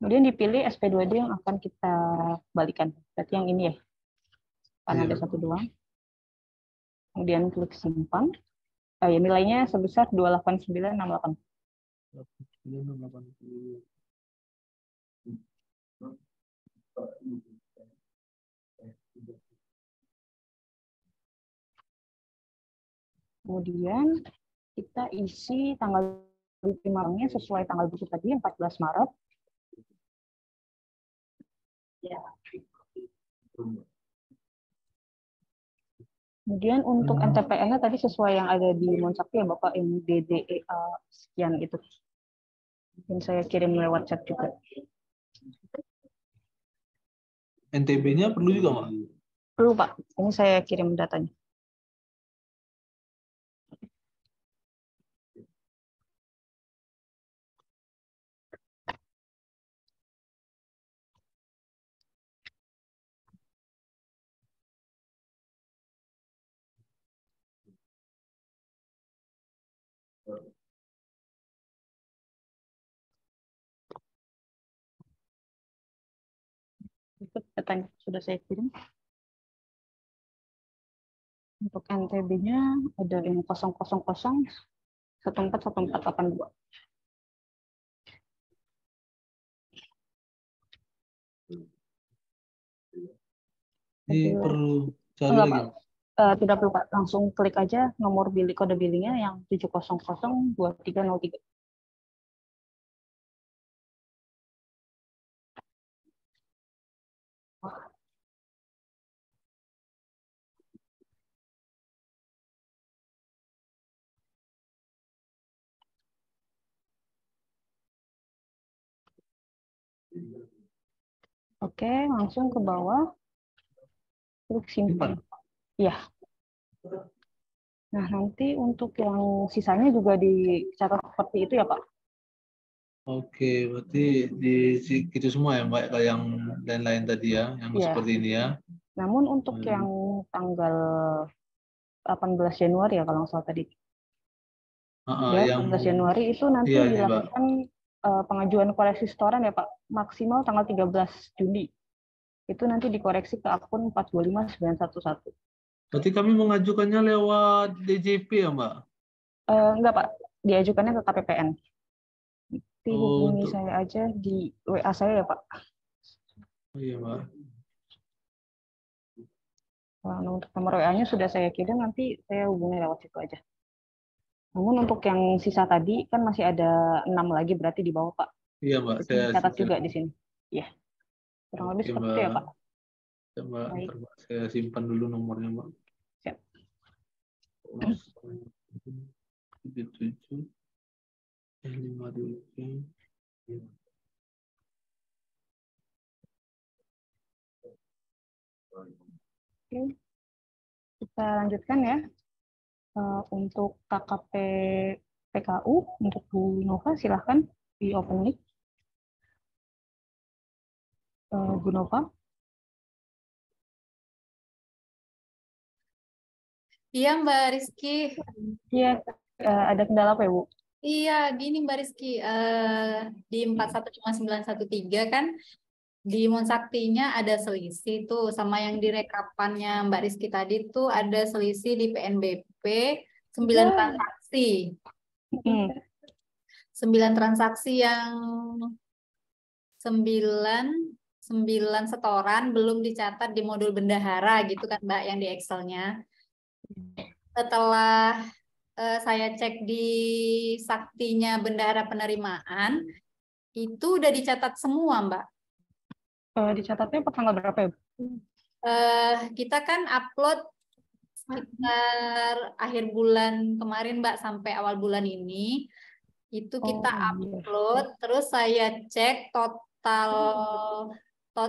Kemudian dipilih SP2D yang akan kita balikan. Berarti yang ini ya. Karena ada satu doang. Kemudian klik simpan. Ya, nilainya sebesar 28968. 28968. Kemudian kita isi tanggal diterimanya sesuai tanggal buku tadi 14 Maret. Ya. Kemudian untuk NTPN-nya tadi sesuai yang ada di Monsakti ya Bapak, yang DDEA sekian itu. Mungkin saya kirim lewat chat juga. NTB-nya perlu juga Pak? Perlu Pak, ini saya kirim datanya. Itu datanya sudah saya kirim. Untuk NTB-nya ada yang 000 141482. Ini perlu cari enggak, lagi. Pak. Tidak perlu Pak, langsung klik aja nomor kode billingnya yang 7002303. Oke, langsung ke bawah. Klik simpan. Ya. Nah, nanti untuk yang sisanya juga dicatat seperti itu ya, Pak? Oke, berarti di gitu semua ya Mbak, kayak yang lain-lain tadi ya, yang seperti ini ya. Namun untuk yang tanggal 18 Januari ya kalau nggak salah tadi. Ya, 18 Januari itu nanti dilakukan pengajuan koreksi setoran ya Pak, maksimal tanggal 13 Juni. Itu nanti dikoreksi ke akun 425911. Berarti kami mengajukannya lewat DJP ya Mbak? Enggak Pak, diajukannya ke KPPN. Nanti hubungi untuk... saya aja di WA saya ya Pak. Oh iya Mbak. Nah, untuk nomor WA-nya sudah saya kirim, nanti saya hubungi lewat situ aja. Namun untuk yang sisa tadi kan masih ada 6 lagi berarti di bawah Pak. Iya Mbak, saya catat juga di sini. Ya, kurang lebih seperti itu ya Pak. Coba saya simpan dulu nomornya Mbak. Siap. 77 57. Oke, kita lanjutkan ya. Untuk KKP PKU untuk Bu Nova silahkan di open mic. Bu Nova. Iya Mbak Rizky. Iya, ada kendala apa ya Bu? Iya, gini Mbak Rizky, di 41,913 kan di Monsaktinya ada selisih tuh sama yang di rekapannya Mbak Rizky tadi tuh ada selisih di PNBP 9 transaksi. 9 transaksi yang 9 setoran belum dicatat di modul bendahara gitu kan Mbak yang di Excelnya. Setelah saya cek di saktinya bendahara penerimaan, itu udah dicatat semua, Mbak. Dicatatnya per tanggal berapa ya? Kita kan upload sekitar akhir bulan kemarin, Mbak, sampai awal bulan ini. Itu kita upload, terus saya cek total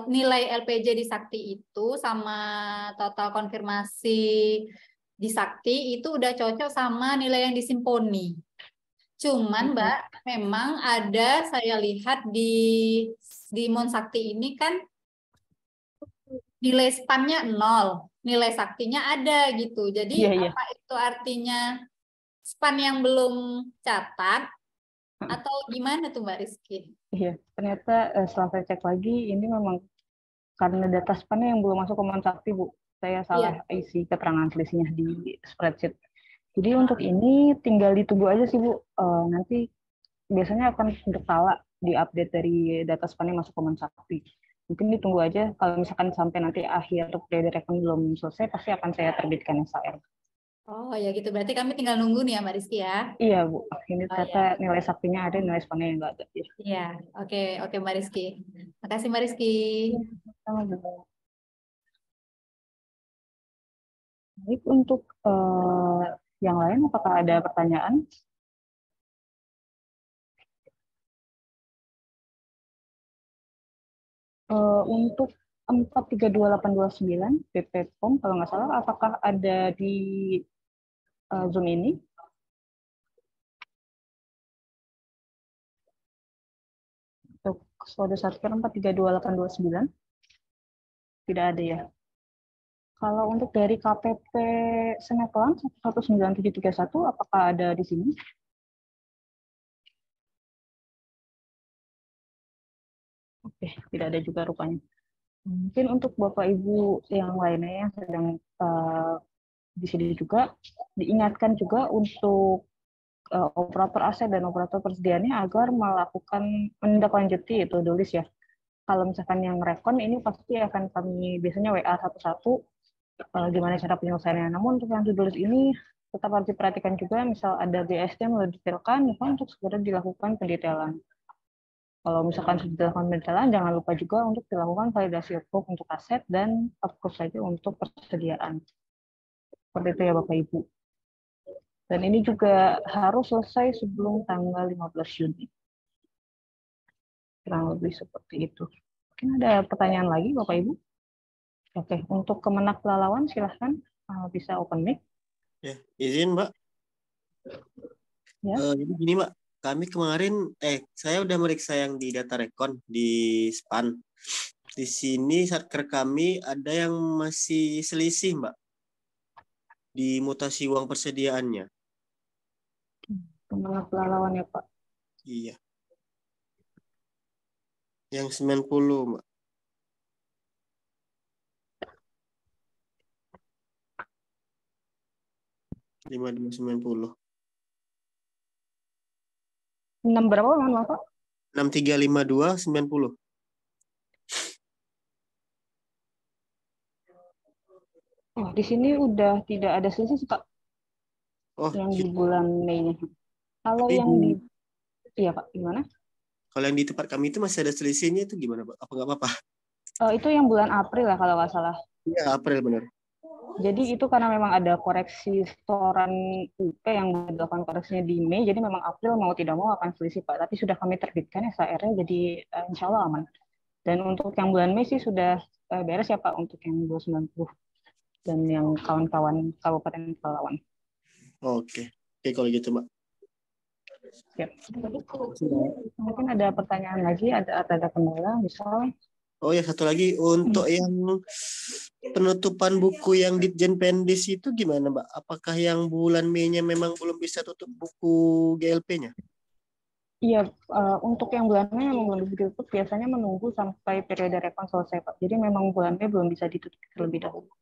nilai LPJ di Sakti itu sama total konfirmasi di Sakti itu udah cocok sama nilai yang di Simponi. Cuman Mbak, memang ada saya lihat di Monsakti ini kan nilai spannya 0, nilai saktinya ada gitu. Jadi apa itu artinya span yang belum catat atau gimana tuh Mbak Rizky? Iya, ternyata setelah saya cek lagi ini memang karena data spannya yang belum masuk ke Monsakti, Bu. Saya salah isi keterangan selisihnya di spreadsheet. Jadi untuk ini tinggal ditunggu aja sih, Bu. Nanti biasanya akan berkala di-update dari data span yang masuk ke Monsakti. Mungkin ditunggu aja, kalau misalkan sampai nanti akhir periode rekon belum selesai, pasti akan saya terbitkan SAR. Oh ya gitu, berarti kami tinggal nunggu nih ya Mbak Rizky ya? Iya Bu, ini ternyata nilai saktinya ada, nilai spannya yang nggak ada. Iya, oke Mbak Rizky. Makasih Mbak Rizky. Baik, untuk yang lain, apakah ada pertanyaan? Untuk 432829 BP POM, kalau nggak salah, apakah ada di Zoom ini? Untuk kode satker 432829? Tidak ada ya. Kalau untuk dari KPP Seneklan 119731, apakah ada di sini? Oke, tidak ada juga rupanya. Mungkin untuk Bapak Ibu yang lainnya yang sedang di sini juga, diingatkan juga untuk operator aset dan operator persediaannya agar melakukan menindaklanjuti itu tulis ya. Kalau misalkan yang rekon ini pasti akan kami biasanya WA satu-satu gimana cara penyelesaiannya. Namun untuk yang tulis ini tetap harus diperhatikan juga, misal ada BSD yang mendetailkan, untuk segera dilakukan pendetailan. Kalau misalkan sudah dilakukan pendetailan, jangan lupa juga untuk dilakukan validasi approve untuk aset dan approve saja untuk persediaan. Seperti itu ya Bapak Ibu. Dan ini juga harus selesai sebelum tanggal 15 Juni. Kurang lebih seperti itu. Mungkin ada pertanyaan lagi Bapak Ibu? Oke, untuk Kemenak Pelalawan silahkan bisa open mic. Ya, izin Mbak. Ya. Jadi gini Mbak, kami kemarin, saya udah meriksa yang di data rekon di SPAN. Di sini satker kami ada yang masih selisih Mbak, di mutasi uang persediaannya. Kemenak Pelalawan ya Pak? Iya. Yang 90 Mbak. 5290. 6 berapa Pak? 635290. Oh, di sini udah tidak ada selisih sih, Pak. Oh, yang di bulan Mei-nya. Kalau yang di iya, Pak, gimana? Kalau yang di tempat kami itu masih ada selisihnya, itu gimana, Pak? Apa nggak apa-apa? Itu yang bulan April ya, kalau nggak salah. Iya, April benar. Jadi itu karena memang ada koreksi setoran UP yang dilakukan koreksinya di Mei, jadi memang April mau tidak mau akan selisih, Pak. Tapi sudah kami terbitkan SAR-nya, jadi insya Allah aman. Dan untuk yang bulan Mei sih sudah beres ya, Pak, untuk yang 290 dan yang kawan-kawan Kabupaten Pelalawan. Oke, kalau gitu, Mbak. Ya. Mungkin ada pertanyaan lagi, ada kendala misal. Oh ya, satu lagi untuk yang penutupan buku yang Ditjen Pendis itu gimana, Mbak? Apakah yang bulan Mei-nya memang belum bisa tutup buku GLP-nya? Iya, untuk yang bulan Mei memang belum bisa ditutup, biasanya menunggu sampai periode rekon selesai, Pak. Jadi memang bulan Mei belum bisa ditutup terlebih dahulu.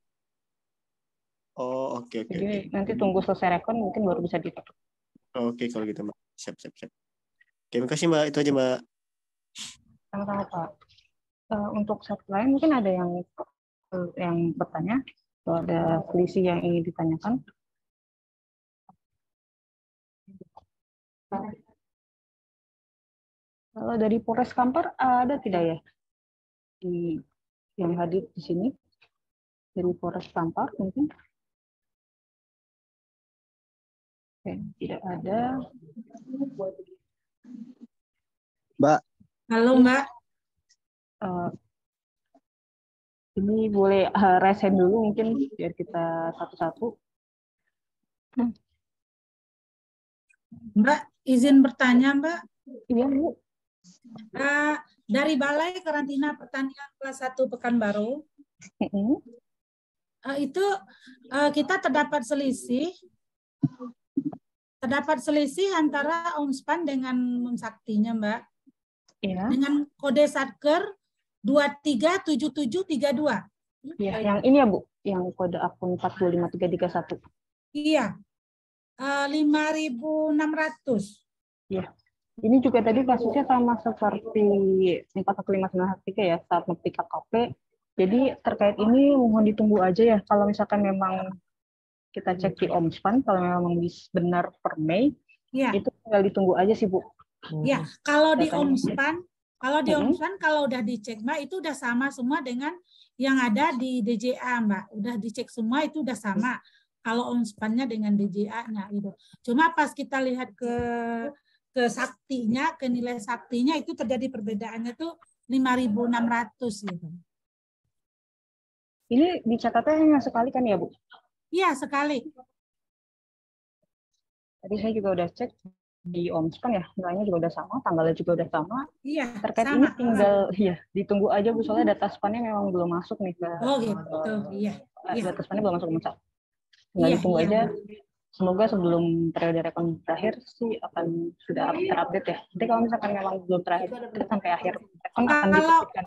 Oh, oke. Jadi nanti tunggu selesai rekon mungkin baru bisa ditutup. Oke, kalau gitu, Mbak. Siap. Oke, makasih, Mbak. Itu aja, Mbak. Sama-sama, Pak. Untuk satu lain mungkin ada yang bertanya, kalau ada selisih yang ingin ditanyakan. Kalau dari Polres Kampar ada tidak ya yang hadir di sini dari Polres Kampar mungkin? Oke, tidak ada. Mbak. Halo, Mbak. Ini boleh raise hand dulu mungkin biar kita satu-satu. Mbak, izin bertanya, Mbak. Iya, Bu. Dari Balai Karantina Pertanian kelas 1 Pekanbaru, itu kita terdapat selisih antara Omspan dengan Mensaktinya, Mbak. Iya. Dengan kode Satker 237732. Iya, yang ini ya, Bu, yang kode akun 453331. Iya. 5.600. Iya. Ini juga tadi kasusnya sama seperti 41593 ya, saat ngetik KKP. Jadi terkait ini mohon ditunggu aja ya. Kalau misalkan memang kita cek di Omspan, kalau memang benar per Mei, ya, itu tinggal ditunggu aja sih, Bu. Ya, kalau di Omspan, kalau udah dicek, Mbak, itu udah sama semua dengan yang ada di DJA, Mbak. Udah dicek semua, itu udah sama. Kalau Omspan-nya dengan DJA-nya gitu. Cuma pas kita lihat ke saktinya, ke nilai saktinya itu terjadi perbedaannya tuh 5.600 gitu. Ini dicatatnya hanya sekali kan ya, Bu? Iya, sekali. Tadi saya juga udah cek di Omspan ya, nilainya juga udah sama, tanggalnya juga udah sama. Iya, terkait sama. ini tinggal ya ditunggu aja, Bu, soalnya data spannya memang belum masuk nih ke Iya. Data spannya belum masuk ke tinggal ditunggu aja. Semoga sebelum periode rekon berakhir sih akan sudah terupdate ya. Nanti kalau misalkan memang belum terakhir sampai akhir rekon akan diterbitkan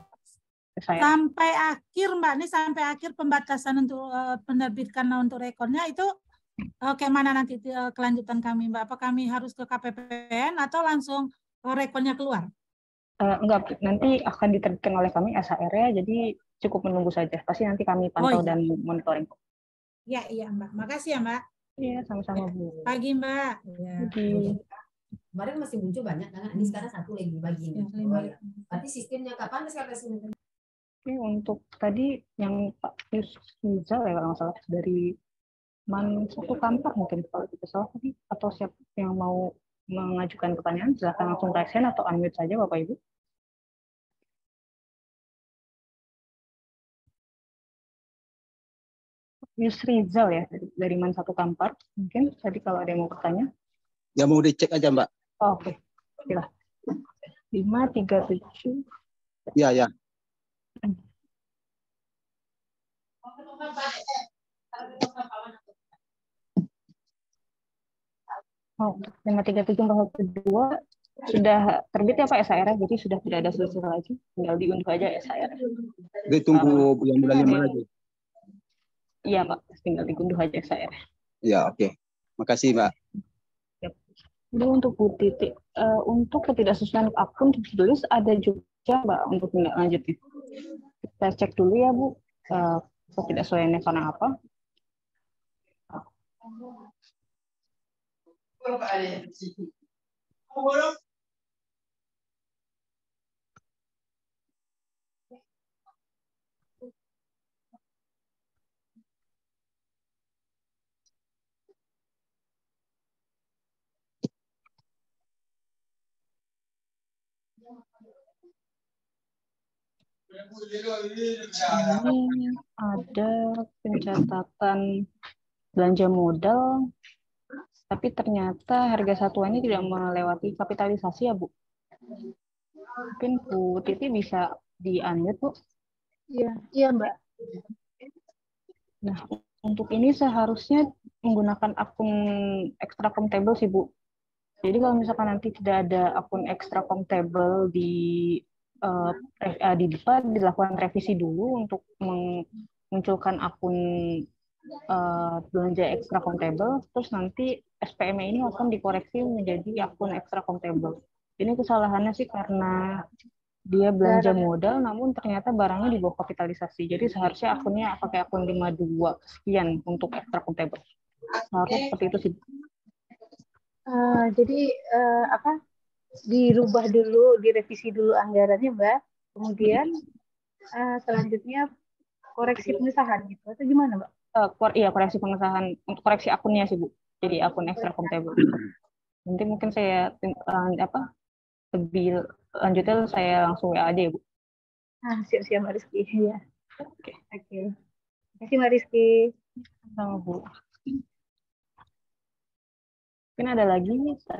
ke saya. Sampai akhir, Mbak, nih sampai akhir pembatasan untuk penerbitkan untuk rekonnya itu kayak mana nanti kelanjutan kami, Mbak? Apa kami harus ke KPPN atau langsung rekonnya keluar? Enggak, nanti akan diterbitkan oleh kami SHR-nya, jadi cukup menunggu saja. Pasti nanti kami pantau dan monitoring. Iya, Mbak. Makasih ya, Mbak. Iya, sama-sama, Bu. Pagi, Mbak. Ya. Pagi. Kemarin masih muncul banyak, karena ini sekarang satu lagi bagi. Berarti sistemnya kapan sekarang? Oke, untuk tadi yang Pak Yusrizal ya kalau nggak salah dari satu Kampar mungkin kalau tidak salah tadi, atau siapa yang mau mengajukan pertanyaan silahkan langsung raise hand atau unmute saja Bapak Ibu. Yusrizal ya dari satu Kampar mungkin tadi kalau ada yang mau bertanya. Ya mau dicek aja, Mbak. Oh, oke. Silahkan. 537. Iya. Oh, 537/2 sudah terbit ya Pak SHR, jadi sudah tidak ada selisih lagi, tinggal diunduh aja SHR. Jadi tunggu bulan 5 lagi. Iya Pak, tinggal diunduh aja SHR. Ya, oke. Makasih, Mbak. Jadi untuk Bu Titi, untuk ketidaksesuaian akun tulis ada juga Mbak untuk tindak lanjutnya. Kita cek dulu ya Bu, ketidaksesuaiannya karena apa. Ini ada pencatatan belanja modal, tapi ternyata harga satuannya tidak melewati kapitalisasi ya Bu. Mungkin Bu Titi bisa di-unmute Bu. Iya Mbak. Nah, untuk ini seharusnya menggunakan akun extra countable sih, Bu. Jadi kalau misalkan nanti tidak ada akun extra countable di DIPA, dilakukan revisi dulu untuk memunculkan akun belanja extra countable, terus nanti SPM ini akan dikoreksi menjadi akun extra countable. Ini kesalahannya sih karena dia belanja modal, namun ternyata barangnya di bawah kapitalisasi. Jadi seharusnya akunnya pakai akun 52 sekian untuk extra countable. Seharusnya seperti itu sih. Jadi apa? Dirubah dulu, direvisi dulu anggarannya, Mbak. Kemudian selanjutnya koreksi pengesahan gitu atau gimana, Mbak? Iya, koreksi pengesahan untuk koreksi akunnya sih, Bu. Jadi akun extra countable. Nanti mungkin saya lebih lanjutnya saya langsung WA aja ya, Bu. Siap-siap Mbak Rizky. Ya. Oke. Terima kasih Mbak Rizky. Sama, Bu. Mungkin ada lagi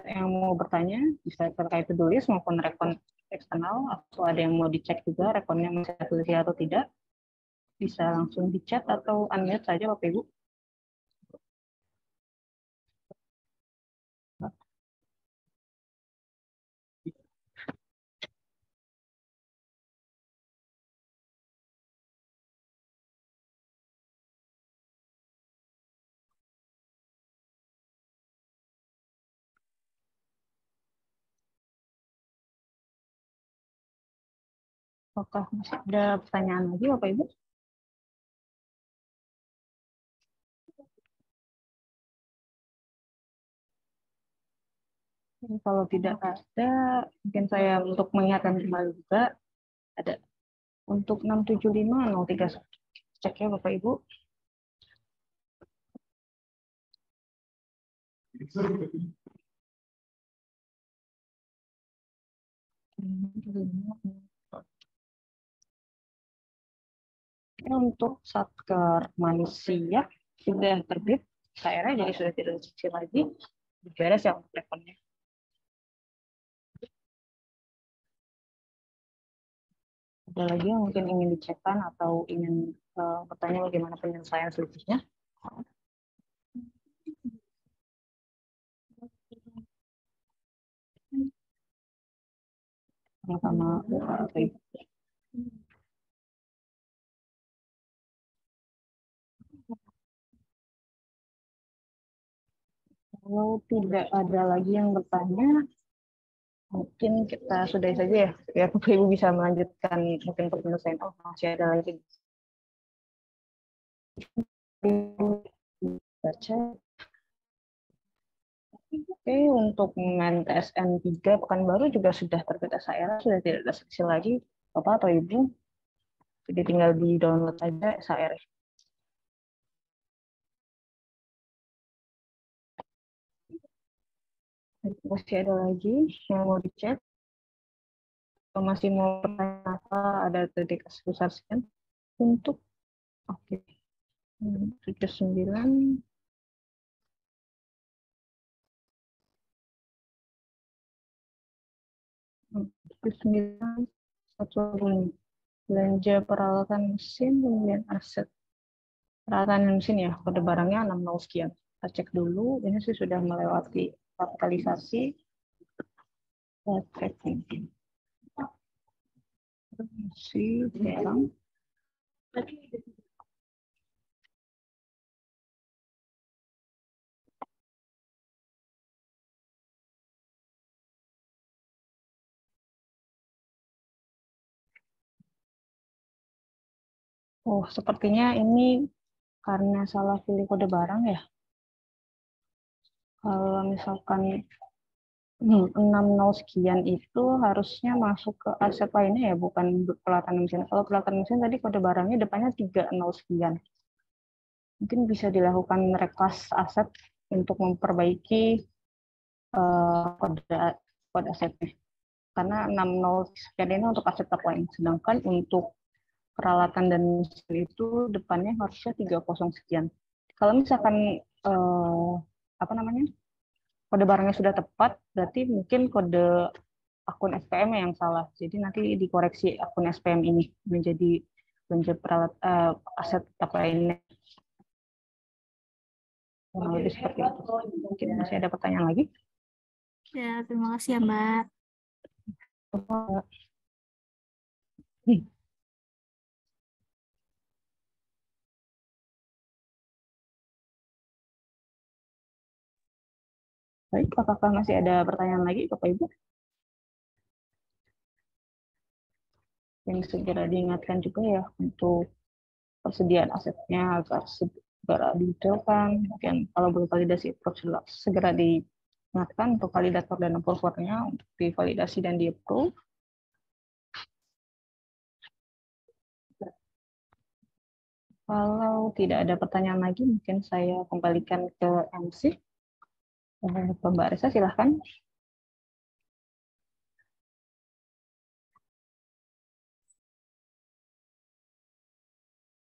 yang mau bertanya, bisa terkait tulis maupun rekon eksternal, atau ada yang mau dicek juga rekonnya masih tulis atau tidak, bisa langsung di chat atau unmute saja Bapak Ibu. Apakah masih ada pertanyaan lagi Bapak Ibu? Kalau tidak ada, mungkin saya untuk mengingatkan kembali juga ada untuk 67503 cek ya Bapak Ibu. Untuk Satker manusia sudah terbit, saya jadi sudah tidak kecil lagi, beres ya untuk rekonnya. Ada lagi yang mungkin ingin dicekkan atau ingin bertanya bagaimana penyelesaian selisihnya? Sama-sama. Kalau tidak ada lagi yang bertanya, mungkin kita sudahi saja ya, biar Bapak Ibu bisa melanjutkan mungkin untuk penyelesaian. Oh, masih ada lagi. Baca. Oke, untuk men TSN 3 Pekanbaru juga sudah terbit SAR, sudah tidak ada seksi lagi, Bapak atau Ibu. Jadi tinggal di-download saja SAR. Masih ada lagi yang mau dicek? Atau masih mau bertanya apa, ada titik besar sekian untuk oke. 79 belanja peralatan mesin kemudian aset peralatan mesin ya, kode barangnya 60 sekian. Kita cek dulu, ini sih sudah melewati kapitalisasi. Masih barang. Oh, sepertinya ini karena salah pilih kode barang ya. Kalau misalkan 60 sekian itu harusnya masuk ke aset lainnya ya, bukan peralatan mesin. Kalau peralatan mesin tadi kode barangnya depannya 30 sekian. Mungkin bisa dilakukan reclass aset untuk memperbaiki kode asetnya. Karena 60 sekian ini untuk aset top line. Sedangkan untuk peralatan dan mesin itu depannya harusnya 30 sekian. Kalau misalkan kode barangnya sudah tepat, berarti mungkin kode akun SPM yang salah. Jadi nanti dikoreksi akun SPM ini menjadi belanja aset tetap lainnya. Kurang lebih seperti itu. Mungkin masih ada pertanyaan lagi? Ya, terima kasih ya, Mbak. Baik, apakah masih ada pertanyaan lagi, Bapak Ibu? Yang segera diingatkan juga ya untuk persediaan asetnya agar segera didetailkan. Mungkin kalau belum validasi segera diingatkan untuk validator dan approvernya untuk divalidasi dan di-approve. Kalau tidak ada pertanyaan lagi, mungkin saya kembalikan ke MC. Mbak Resa, silahkan.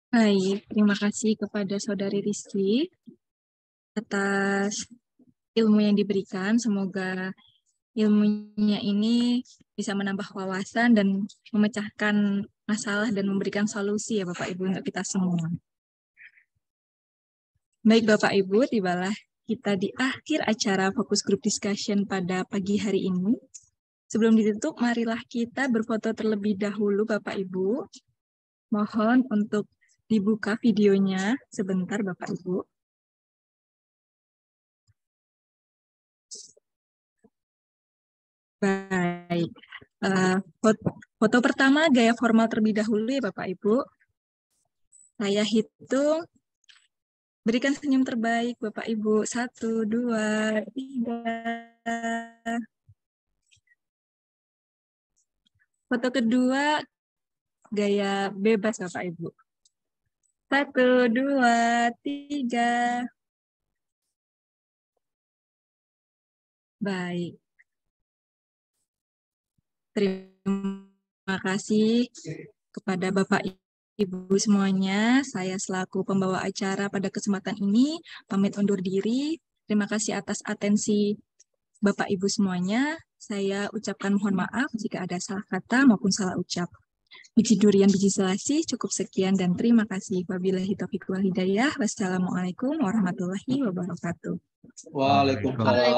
Baik, terima kasih kepada Saudari Rizky atas ilmu yang diberikan. Semoga ilmunya ini bisa menambah wawasan dan memecahkan masalah dan memberikan solusi ya Bapak Ibu untuk kita semua. Baik Bapak Ibu, tibalah kita di akhir acara Focus Group Discussion pada pagi hari ini. Sebelum ditutup, marilah kita berfoto terlebih dahulu Bapak Ibu. Mohon untuk dibuka videonya sebentar Bapak Ibu. Baik, foto pertama gaya formal terlebih dahulu ya Bapak Ibu. Saya hitung, berikan senyum terbaik Bapak Ibu. 1, 2, 3. Foto kedua gaya bebas Bapak Ibu. 1, 2, 3. Baik. Terima kasih kepada Bapak Ibu semuanya. Saya selaku pembawa acara pada kesempatan ini pamit undur diri. Terima kasih atas atensi Bapak Ibu semuanya. Saya ucapkan mohon maaf jika ada salah kata maupun salah ucap. Biji durian, biji selasih, cukup sekian dan terima kasih. Wabillahi taufiq wal hidayah. Wassalamualaikum warahmatullahi wabarakatuh. Waalaikumsalam.